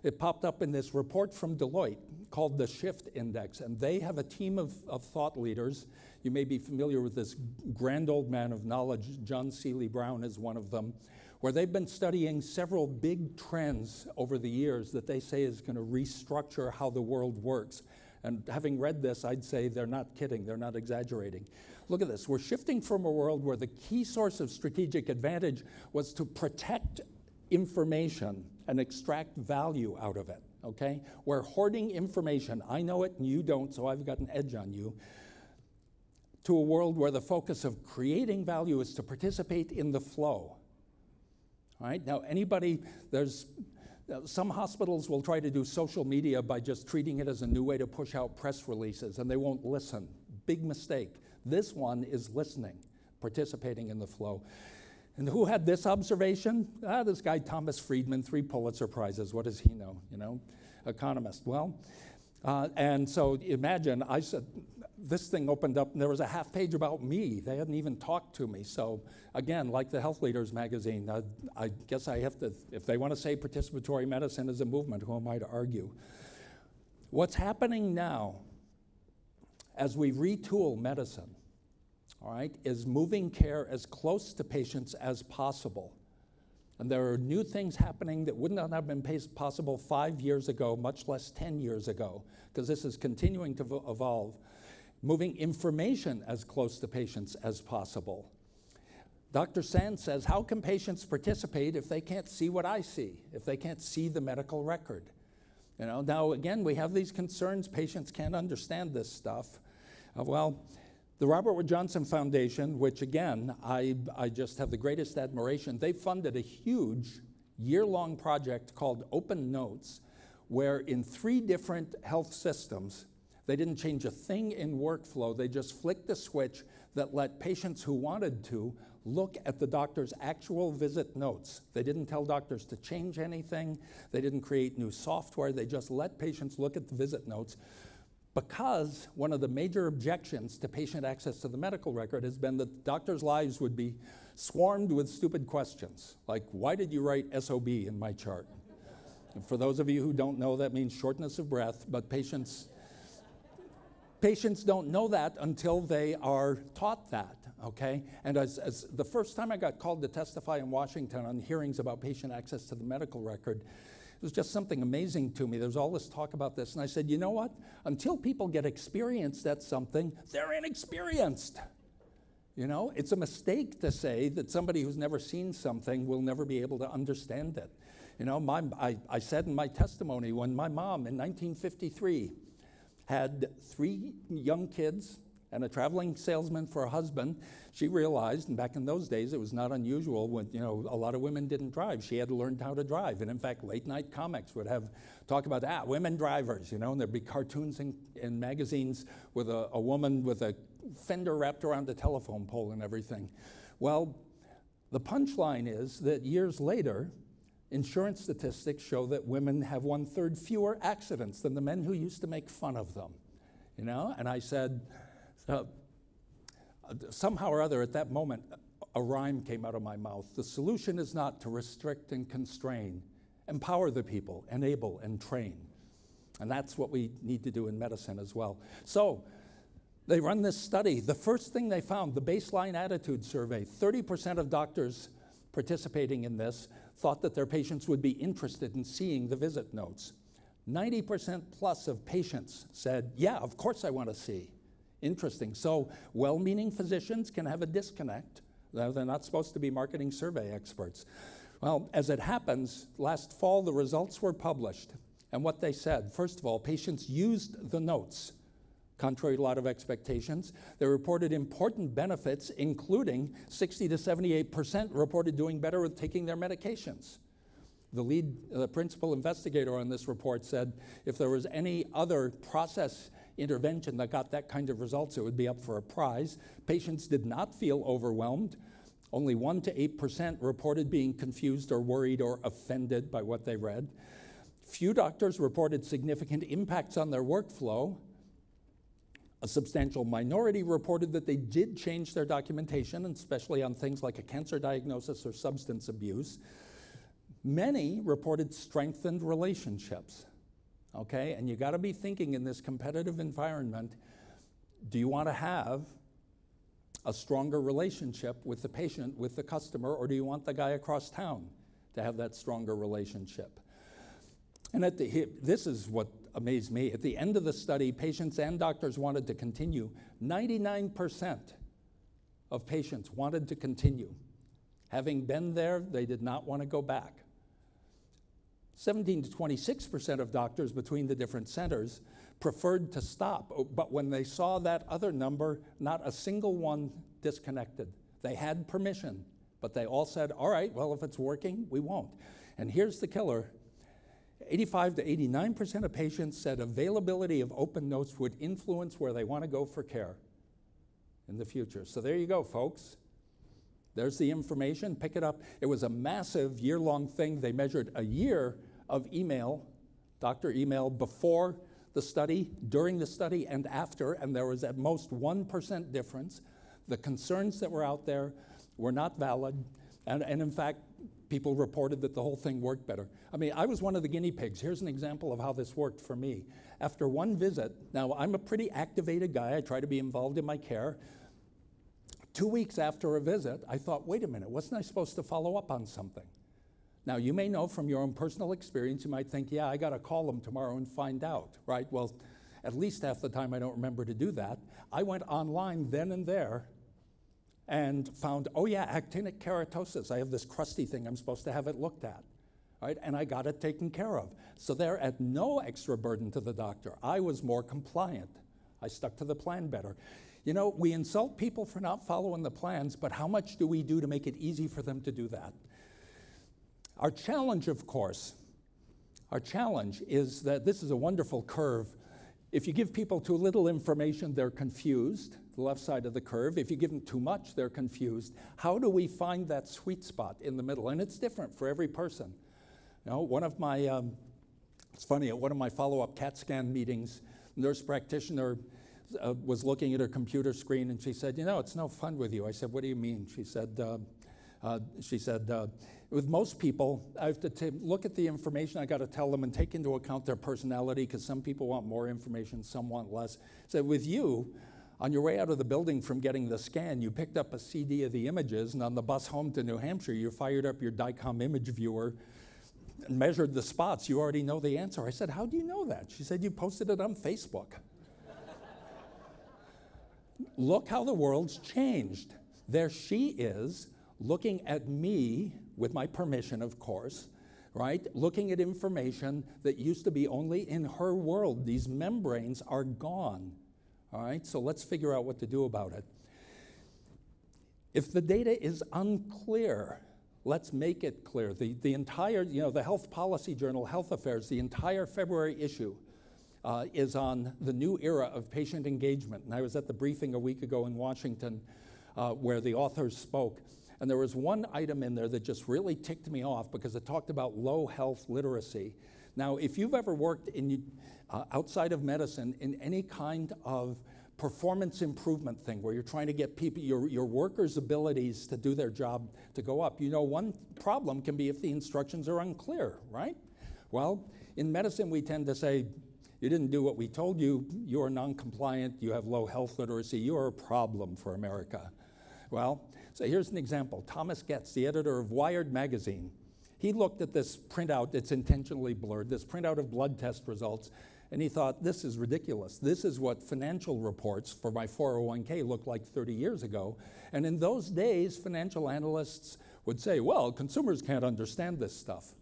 It popped up in this report from Deloitte called the Shift Index, and they have a team of thought leaders. You may be familiar with this grand old man of knowledge, John Seeley Brown is one of them, where they've been studying several big trends over the years that they say is going to restructure how the world works. And having read this, I'd say they're not kidding, they're not exaggerating. Look at this, we're shifting from a world where the key source of strategic advantage was to protect information and extract value out of it, okay? We're hoarding information, I know it and you don't, so I've got an edge on you, to a world where the focus of creating value is to participate in the flow. All right, now some hospitals will try to do social media by just treating it as a new way to push out press releases, and they won't listen. Big mistake. This one is listening, participating in the flow. And who had this observation? This guy, Thomas Friedman, 3 Pulitzer Prizes. What does he know? Economist. Well, and so imagine, I said, this thing opened up and there was a half page about me. They hadn't even talked to me. So again, like the Health Leaders magazine, I guess I have to, if they want to say participatory medicine is a movement, who am I to argue? What's happening now as we retool medicine, all right, is moving care as close to patients as possible. And there are new things happening that would not have been possible 5 years ago, much less 10 years ago, because this is continuing to evolve. Moving information as close to patients as possible. Dr. Sand says, how can patients participate if they can't see what I see, if they can't see the medical record? You know, now again, we have these concerns, patients can't understand this stuff. Well, the Robert Wood Johnson Foundation, which again, I just have the greatest admiration, they funded a huge year-long project called Open Notes, where in 3 different health systems, they didn't change a thing in workflow, they just flicked a switch that let patients who wanted to look at the doctor's actual visit notes. They didn't tell doctors to change anything, they didn't create new software, they just let patients look at the visit notes. Because one of the major objections to patient access to the medical record has been that doctors' lives would be swarmed with stupid questions, like, why did you write SOB in my chart? And for those of you who don't know, that means shortness of breath, but patients don't know that until they are taught that, okay? And as the first time I got called to testify in Washington on hearings about patient access to the medical record, it was just something amazing to me. There was all this talk about this, and I said, you know what? Until people get experienced at something, they're inexperienced. You know, it's a mistake to say that somebody who's never seen something will never be able to understand it. You know, I said in my testimony, when my mom in 1953 had 3 young kids and a traveling salesman for a husband, she realized, and back in those days it was not unusual when, you know, a lot of women didn't drive. She had to learn how to drive. And in fact, late night comics would have talk about, women drivers, you know, and there'd be cartoons in magazines with a woman with a fender wrapped around a telephone pole and everything. Well, the punchline is that years later, insurance statistics show that women have 1/3 fewer accidents than the men who used to make fun of them, you know? And I said, somehow or other at that moment, a rhyme came out of my mouth. The solution is not to restrict and constrain, empower the people, enable and train. And that's what we need to do in medicine as well. So they run this study. The first thing they found, the baseline attitude survey, 30% of doctors participating in this thought that their patients would be interested in seeing the visit notes. 90% plus of patients said, yeah, of course I want to see. Interesting. So well-meaning physicians can have a disconnect. They're not supposed to be marketing survey experts. Well, as it happens, last fall the results were published. And what they said, first of all, patients used the notes, contrary to a lot of expectations. They reported important benefits, including 60 to 78% reported doing better with taking their medications. The lead principal investigator on this report said if there was any other process intervention that got that kind of results, it would be up for a prize. Patients did not feel overwhelmed. Only 1 to 8% reported being confused or worried or offended by what they read. Few doctors reported significant impacts on their workflow. A substantial minority reported that they did change their documentation, especially on things like a cancer diagnosis or substance abuse. Many reported strengthened relationships. Okay, and you got to be thinking in this competitive environment, do you want to have a stronger relationship with the patient, with the customer, or do you want the guy across town to have that stronger relationship? And this is what amazed me. At the end of the study, patients and doctors wanted to continue. 99% of patients wanted to continue. Having been there, they did not want to go back. 17 to 26% of doctors between the different centers preferred to stop, but when they saw that other number, not a single one disconnected. They had permission, but they all said, all right, well, if it's working, we won't. And here's the killer. 85 to 89% of patients said availability of open notes would influence where they want to go for care in the future. So there you go, folks. There's the information, pick it up. It was a massive year-long thing. They measured a year of email, doctor email, before the study, during the study, and after, and there was at most 1% difference. The concerns that were out there were not valid, and in fact, people reported that the whole thing worked better. I mean, I was one of the guinea pigs. Here's an example of how this worked for me. After one visit, now I'm a pretty activated guy, I try to be involved in my care. 2 weeks after a visit, I thought, wait a minute, wasn't I supposed to follow up on something? Now, you may know from your own personal experience, you might think, yeah, I got to call them tomorrow and find out, right? Well, at least half the time I don't remember to do that. I went online then and there and found, oh yeah, actinic keratosis. I have this crusty thing, I'm supposed to have it looked at, right? And I got it taken care of. So they're at no extra burden to the doctor. I was more compliant. I stuck to the plan better. You know, we insult people for not following the plans, but how much do we do to make it easy for them to do that? Our challenge, of course, is that this is a wonderful curve. If you give people too little information, they're confused, the left side of the curve. If you give them too much, they're confused. How do we find that sweet spot in the middle? And it's different for every person. You know, one of my, it's funny, at one of my follow-up CAT scan meetings, nurse practitioner was looking at her computer screen and she said, you know, it's no fun with you. I said, what do you mean? She said, with most people, I have to look at the information, I got to tell them and take into account their personality, because some people want more information, some want less. So with you, on your way out of the building from getting the scan, you picked up a CD of the images, and on the bus home to New Hampshire, you fired up your DICOM image viewer and measured the spots. You already know the answer. I said, how do you know that? She said, you posted it on Facebook. Look how the world's changed. There she is, looking at me, with my permission, of course, right? Looking at information that used to be only in her world. These membranes are gone, all right? So let's figure out what to do about it. If the data is unclear, let's make it clear. The entire, you know, the Health Policy Journal, Health Affairs, the entire February issue is on the new era of patient engagement. And I was at the briefing a week ago in Washington where the authors spoke. And there was one item in there that just really ticked me off because it talked about low health literacy. Now, if you've ever worked in, outside of medicine in any kind of performance improvement thing where you're trying to get people, your workers' abilities to do their job to go up, you know one problem can be if the instructions are unclear, right? Well, in medicine we tend to say, you didn't do what we told you, you're non-compliant, you have low health literacy, you're a problem for America. Well, so here's an example. Thomas Getz, the editor of Wired magazine, he looked at this printout, it's intentionally blurred, this printout of blood test results, and he thought, this is ridiculous. This is what financial reports for my 401k looked like 30 years ago. And in those days, financial analysts would say, well, consumers can't understand this stuff.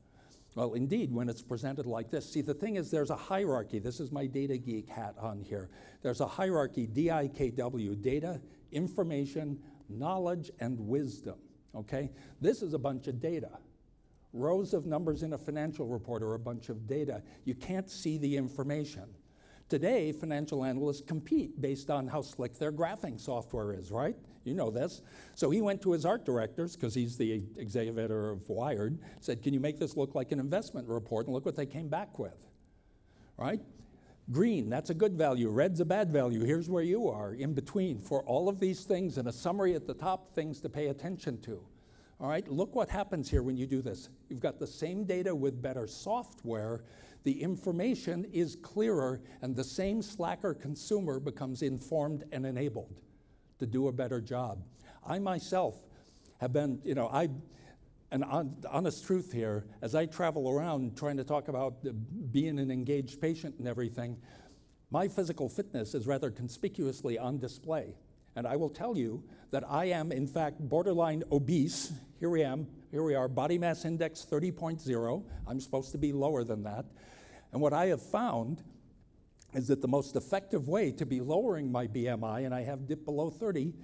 Well, indeed, when it's presented like this, see, the thing is there's a hierarchy. This is my data geek hat on here. There's a hierarchy, DIKW, data, information, knowledge, and wisdom, okay? This is a bunch of data. Rows of numbers in a financial report are a bunch of data. You can't see the information. Today, financial analysts compete based on how slick their graphing software is, right? You know this. So he went to his art directors, because he's the executive editor of Wired, said, can you make this look like an investment report? And look what they came back with, right? Green, that's a good value. Red's a bad value. Here's where you are, in between. For all of these things, and a summary at the top, things to pay attention to. All right, look what happens here when you do this. You've got the same data with better software. The information is clearer, and the same slacker consumer becomes informed and enabled to do a better job. I myself have been, you know, an honest truth here, as I travel around trying to talk about being an engaged patient and everything, my physical fitness is rather conspicuously on display. And I will tell you that I am, in fact, borderline obese. Here we are, body mass index 30.0. I'm supposed to be lower than that. And what I have found is that the most effective way to be lowering my BMI, and I have dipped below 30,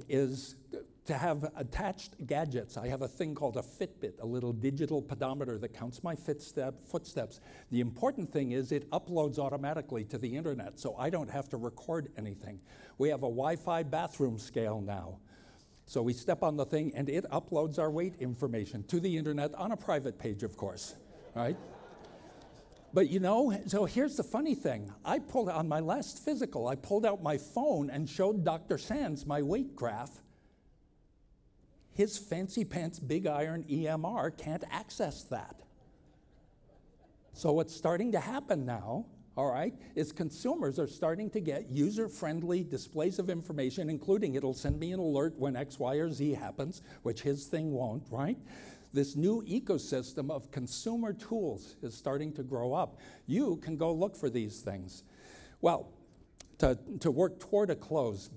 is to have attached gadgets. I have a thing called a Fitbit, a little digital pedometer that counts my footsteps. The important thing is it uploads automatically to the internet, so I don't have to record anything. We have a Wi-Fi bathroom scale now. So we step on the thing and it uploads our weight information to the internet on a private page, of course, right? But you know, so here's the funny thing. I pulled, on my last physical, I pulled out my phone and showed Dr. Sands my weight graph. His fancy pants big iron EMR can't access that. So what's starting to happen now, all right, is consumers are starting to get user-friendly displays of information, including it'll send me an alert when X, Y, or Z happens, which his thing won't, right? this new ecosystem of consumer tools is starting to grow up. You can go look for these things. Well, to work toward a close,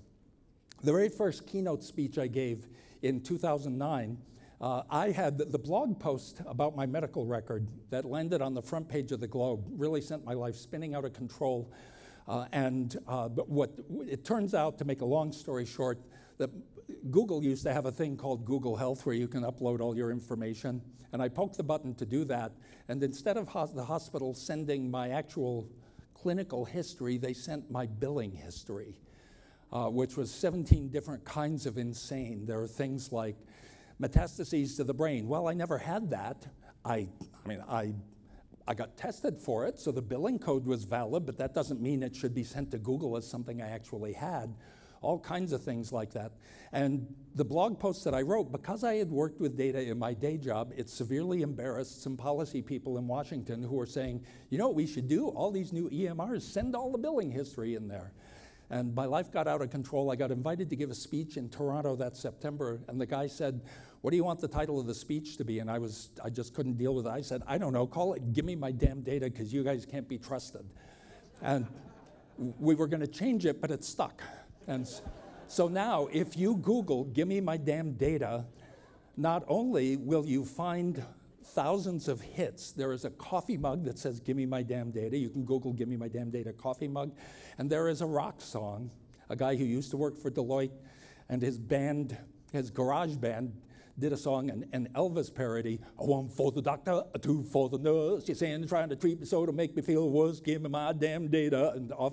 the very first keynote speech I gave in 2009, I had the blog post about my medical record that landed on the front page of the Globe, really sent my life spinning out of control. But what it turns out, to make a long story short, that Google used to have a thing called Google Health where you can upload all your information. And I poked the button to do that. And instead of the hospital sending my actual clinical history, they sent my billing history, which was 17 different kinds of insane. There are things like metastases to the brain. Well, I never had that. I got tested for it, so the billing code was valid, but that doesn't mean it should be sent to Google as something I actually had. All kinds of things like that. And the blog post that I wrote, because I had worked with data in my day job, it severely embarrassed some policy people in Washington who were saying, you know what we should do? All these new EMRs, send all the billing history in there. And my life got out of control. I got invited to give a speech in Toronto that September, and the guy said, what do you want the title of the speech to be? And I just couldn't deal with it. I said, I don't know, call it Give Me My Damn Data, because you guys can't be trusted. And we were gonna change it, but it stuck. And so now, if you Google Give Me My Damn Data, not only will you find thousands of hits. There is a coffee mug that says, Give Me My Damn Data. You can Google Give Me My Damn Data coffee mug. And there is a rock song, a guy who used to work for Deloitte, and his band, his garage band, did a song, an Elvis parody, a one for the doctor, a two for the nurse. You're saying, trying to treat me so to make me feel worse, give me my damn data. And a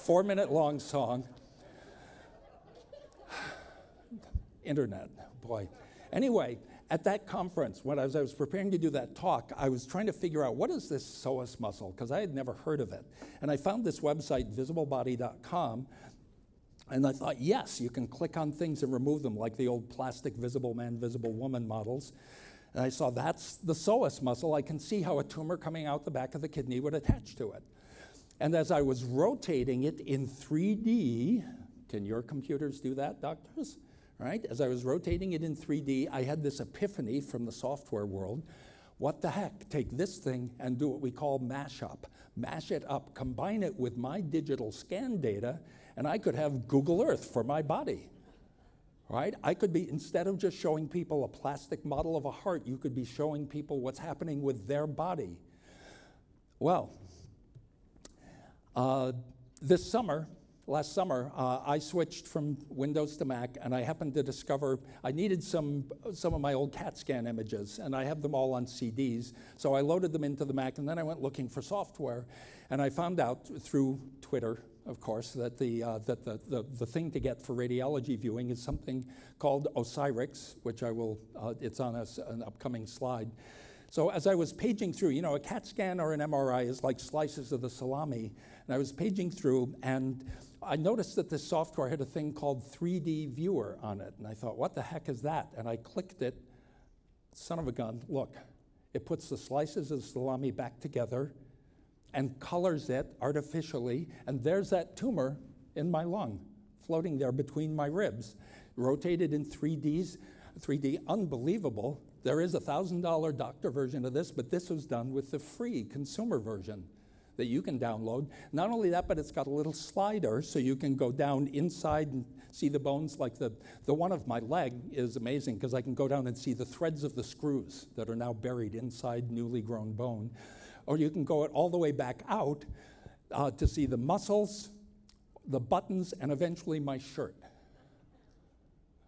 4-minute long song. Internet, boy. Anyway, at that conference, as I was preparing to do that talk, I was trying to figure out, what is this psoas muscle? Because I had never heard of it. And I found this website, visiblebody.com, and I thought, yes, you can click on things and remove them, like the old plastic visible man, visible woman models. And I saw that's the psoas muscle. I can see how a tumor coming out the back of the kidney would attach to it. And as I was rotating it in 3D, can your computers do that, doctors? Right? As I was rotating it in 3D, I had this epiphany from the software world. What the heck? Take this thing and do what we call mashup. Mash it up, combine it with my digital scan data, and I could have Google Earth for my body. Right? I could be, instead of just showing people a plastic model of a heart, you could be showing people what's happening with their body. Well, last summer, I switched from Windows to Mac, and I happened to discover I needed some of my old CAT scan images, and I have them all on CDs. So I loaded them into the Mac, and then I went looking for software, and I found out through Twitter, of course, that the thing to get for radiology viewing is something called Osirix, which I will, it's on an upcoming slide. So as I was paging through, you know, a CAT scan or an MRI is like slices of the salami, and I was paging through, and I noticed that this software had a thing called 3D Viewer on it, and I thought, what the heck is that? And I clicked it, son of a gun, look. It puts the slices of salami back together and colors it artificially, and there's that tumor in my lung, floating there between my ribs, rotated in 3D, unbelievable. There is a $1,000 doctor version of this, but this was done with the free consumer version that you can download. Not only that, but it's got a little slider so you can go down inside and see the bones. Like the one of my leg is amazing because I can go down and see the threads of the screws that are now buried inside newly grown bone. Or you can go all the way back out to see the muscles, the buttons, and eventually my shirt.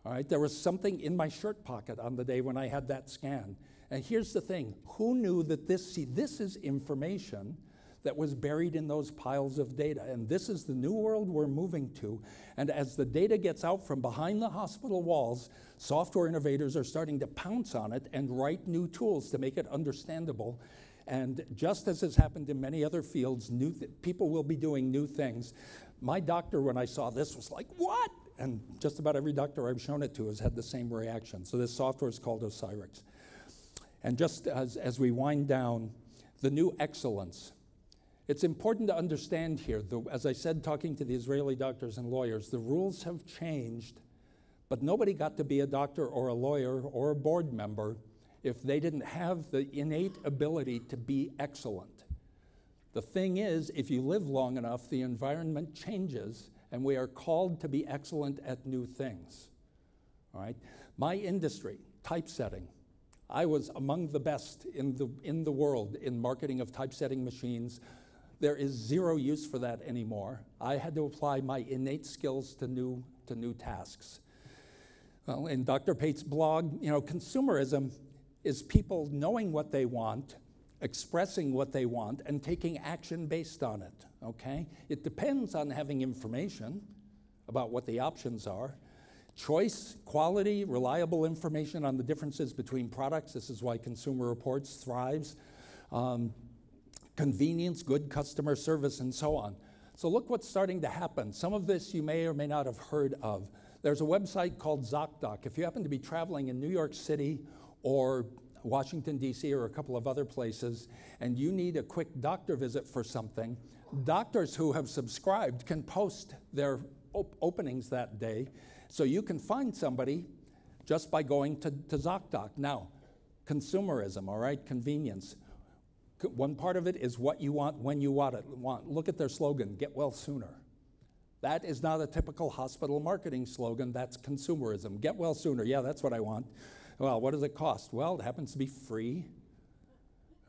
All right, there was something in my shirt pocket on the day when I had that scan. And here's the thing, who knew that this is information that was buried in those piles of data, and this is the new world we're moving to. And as the data gets out from behind the hospital walls, software innovators are starting to pounce on it and write new tools to make it understandable. And just as has happened in many other fields, people will be doing new things. My doctor, when I saw this, was like, what? And just about every doctor I've shown it to has had the same reaction. So this software is called Osirix. And just as we wind down, the new excellence. It's important to understand here, as I said, talking to the Israeli doctors and lawyers, the rules have changed, but nobody got to be a doctor or a lawyer or a board member if they didn't have the innate ability to be excellent. The thing is, if you live long enough, the environment changes, and we are called to be excellent at new things. All right? My industry, typesetting, I was among the best in the world in marketing of typesetting machines. There is zero use for that anymore. I had to apply my innate skills to new tasks. Well, in Dr. Pate's blog, consumerism is people knowing what they want, expressing what they want, and taking action based on it, okay? It depends on having information about what the options are. Choice, quality, reliable information on the differences between products. This is why Consumer Reports thrives. Convenience, good customer service, and so on. So look what's starting to happen. Some of this you may or may not have heard of. There's a website called ZocDoc. If you happen to be traveling in New York City or Washington, D.C., or a couple of other places, and you need a quick doctor visit for something, doctors who have subscribed can post their openings that day, so you can find somebody just by going to ZocDoc. Now, consumerism, all right, convenience. One part of it is what you want when you want it. Look at their slogan, get well sooner. That is not a typical hospital marketing slogan, that's consumerism. Get well sooner, yeah, that's what I want. Well, what does it cost? Well, it happens to be free,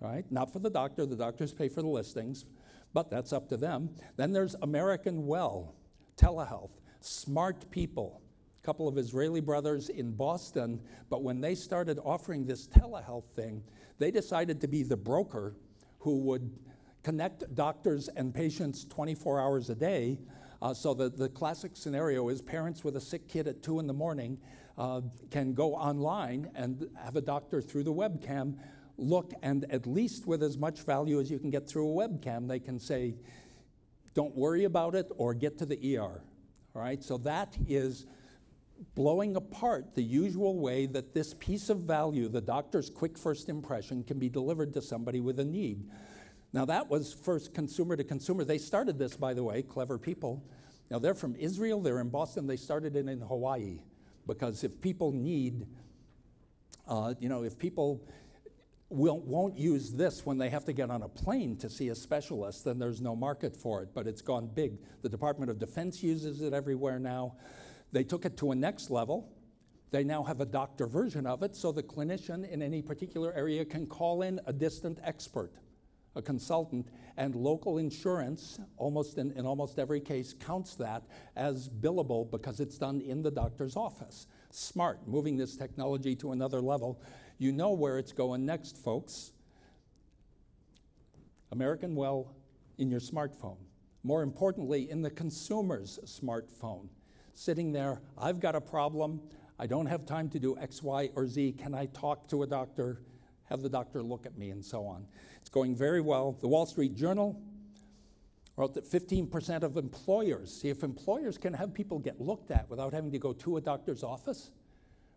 right? Not for the doctors pay for the listings, but that's up to them. Then there's American Well, Telehealth, smart people. A couple of Israeli brothers in Boston, but when they started offering this telehealth thing, they decided to be the broker who would connect doctors and patients 24 hours a day. So the classic scenario is parents with a sick kid at 2 in the morning can go online and have a doctor through the webcam look, and at least with as much value as you can get through a webcam, they can say, don't worry about it, or get to the ER. All right, so that is blowing apart the usual way that this piece of value, the doctor's quick first impression, can be delivered to somebody with a need. Now that was first consumer to consumer. They started this, by the way, clever people. Now they're from Israel, they're in Boston, they started it in Hawaii. Because if people need, if people won't use this when they have to get on a plane to see a specialist, then there's no market for it, but it's gone big. The Department of Defense uses it everywhere now. They took it to a next level. They now have a doctor version of it, so the clinician in any particular area can call in a distant expert, a consultant, and local insurance, in almost every case, counts that as billable because it's done in the doctor's office. Smart, moving this technology to another level. You know where it's going next, folks. American Well in your smartphone. More importantly, in the consumer's smartphone. Sitting there, I've got a problem, I don't have time to do X, Y, or Z, can I talk to a doctor, have the doctor look at me, and so on. It's going very well. The Wall Street Journal wrote that 15% of employers, see, if employers can have people get looked at without having to go to a doctor's office,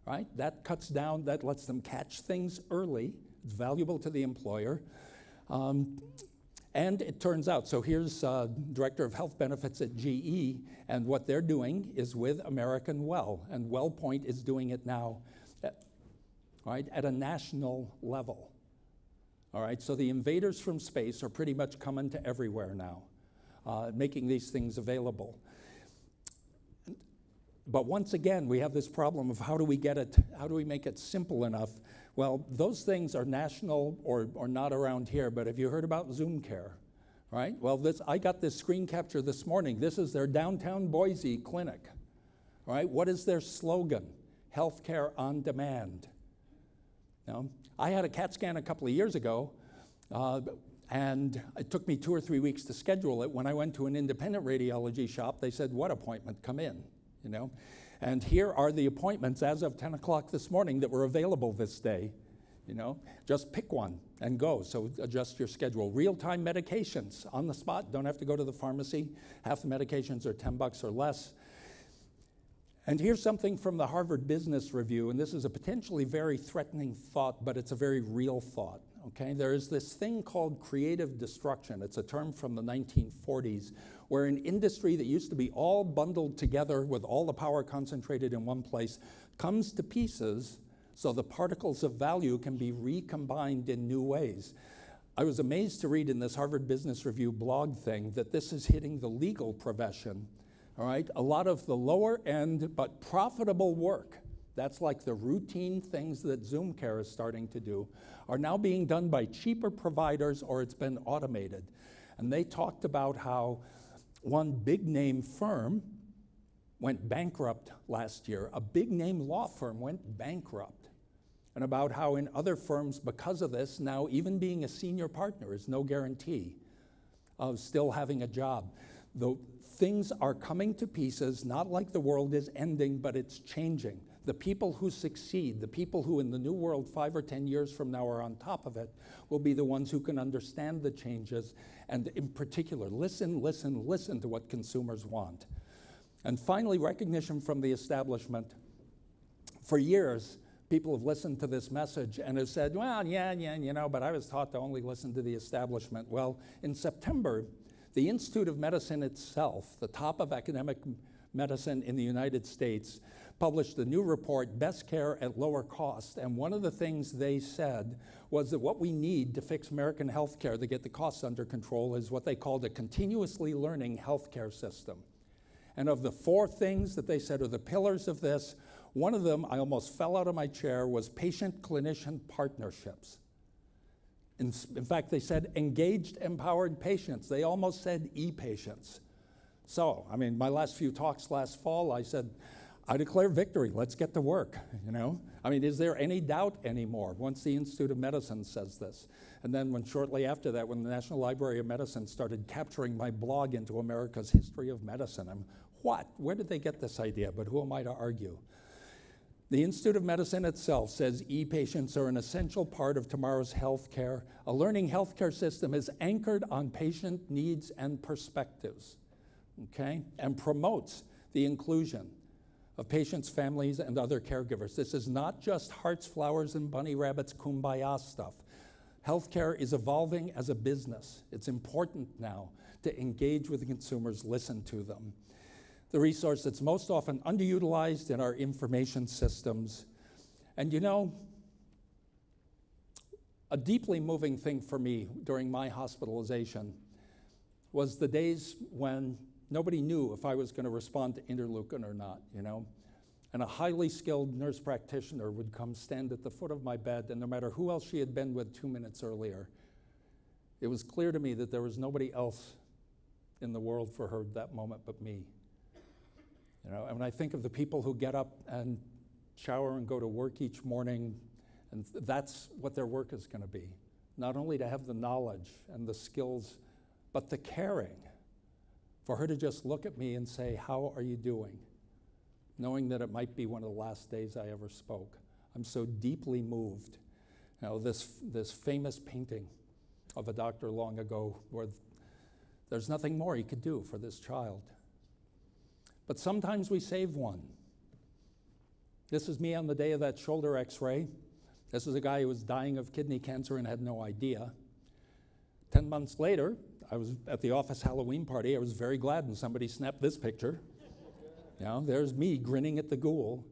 right? That cuts down, that lets them catch things early. It's valuable to the employer. And it turns out, so here's Director of Health Benefits at GE, and what they're doing is with American Well, and WellPoint is doing it now, at a national level. All right, so the invaders from space are pretty much coming to everywhere now, making these things available. But once again, we have this problem of how do we make it simple enough? Well, those things are national or not around here, but have you heard about Zoom Care, right? Well, I got this screen capture this morning. This is their downtown Boise clinic, right? What is their slogan? Healthcare on demand. Now, I had a CAT scan a couple of years ago, and it took me 2 or 3 weeks to schedule it. When I went to an independent radiology shop, they said, what appointment? Come in, And here are the appointments as of 10 o'clock this morning that were available this day. Just pick one and go, so adjust your schedule. Real-time medications on the spot, don't have to go to the pharmacy. Half the medications are $10 or less. And here's something from the Harvard Business Review, and this is a potentially very threatening thought, but it's a very real thought, okay? There is this thing called creative destruction. It's a term from the 1940s, where an industry that used to be all bundled together with all the power concentrated in one place comes to pieces so the particles of value can be recombined in new ways. I was amazed to read in this Harvard Business Review blog thing that this is hitting the legal profession, all right? A lot of the lower end but profitable work, that's like the routine things that Zoom Care is starting to do, are now being done by cheaper providers or it's been automated. And they talked about how one big name firm went bankrupt last year. A big name law firm went bankrupt. And about how in other firms, because of this, now even being a senior partner is no guarantee of still having a job. Though things are coming to pieces, not like the world is ending, but it's changing. The people who succeed, the people who in the new world 5 or 10 years from now are on top of it, will be the ones who can understand the changes, and in particular, listen to what consumers want. And finally, recognition from the establishment. For years, people have listened to this message and have said, well, yeah, you know, but I was taught to only listen to the establishment. Well, in September, the Institute of Medicine itself, the top of academic medicine in the United States, published a new report, Best Care at Lower Cost. And one of the things they said was that what we need to fix American healthcare to get the costs under control is what they called a continuously learning healthcare system. And of the 4 things that they said are the pillars of this, one of them, I almost fell out of my chair, was patient-clinician partnerships. In fact, they said engaged, empowered patients. They almost said ePatients. So, I mean, my last few talks last fall, I said, I declare victory, let's get to work, you know? I mean, is there any doubt anymore once the Institute of Medicine says this? And then when shortly after that, when the National Library of Medicine started capturing my blog into America's history of medicine, what? Where did they get this idea? But who am I to argue? The Institute of Medicine itself says e-patients are an essential part of tomorrow's healthcare. A learning healthcare system is anchored on patient needs and perspectives, okay? And promotes the inclusion of patients, families, and other caregivers. This is not just hearts, flowers, and bunny rabbits kumbaya stuff. Healthcare is evolving as a business. It's important now to engage with the consumers, listen to them. The resource that's most often underutilized in our information systems. And you know, a deeply moving thing for me during my hospitalization was the days when nobody knew if I was going to respond to interleukin or not, you know? And a highly skilled nurse practitioner would come stand at the foot of my bed, and no matter who else she had been with 2 minutes earlier, it was clear to me that there was nobody else in the world for her at that moment but me. You know, and when I think of the people who get up and shower and go to work each morning, and that's what their work is going to be. Not only to have the knowledge and the skills, but the caring. For her to just look at me and say, how are you doing? Knowing that it might be one of the last days I ever spoke. I'm so deeply moved. You know, this famous painting of a doctor long ago where there's nothing more he could do for this child. But sometimes we save one. This is me on the day of that shoulder x-ray. This is a guy who was dying of kidney cancer and had no idea. 10 months later, I was at the office Halloween party. I was very glad when somebody snapped this picture. You know, there's me grinning at the ghoul.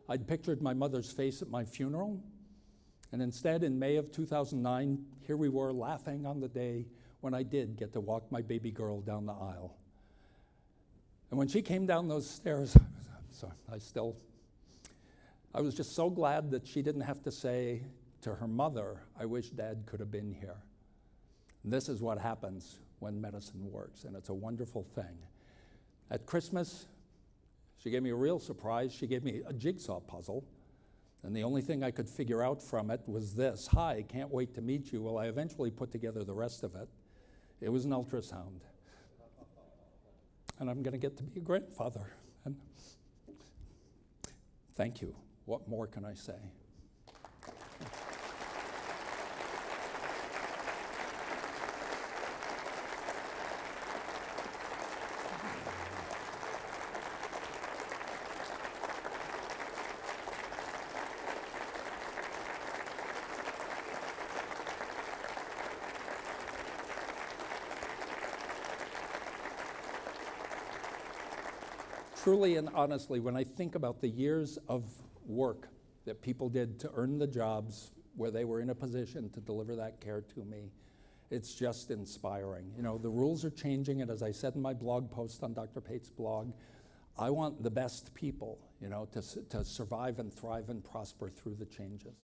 I'd pictured my mother's face at my funeral. And instead, in May of 2009, here we were laughing on the day when I did get to walk my baby girl down the aisle. And when she came down those stairs, I was just so glad that she didn't have to say to her mother, I wish Dad could have been here. And this is what happens when medicine works, and it's a wonderful thing. At Christmas, she gave me a real surprise. She gave me a jigsaw puzzle, and the only thing I could figure out from it was this: hi, can't wait to meet you. Well, I eventually put together the rest of it. It was an ultrasound. And I'm going to get to be a grandfather. And thank you. What more can I say? Truly and honestly, when I think about the years of work that people did to earn the jobs where they were in a position to deliver that care to me. It's just inspiring. You know, the rules are changing, and as I said in my blog post on Dr. Pate's blog, I want the best people, you know, to survive and thrive and prosper through the changes.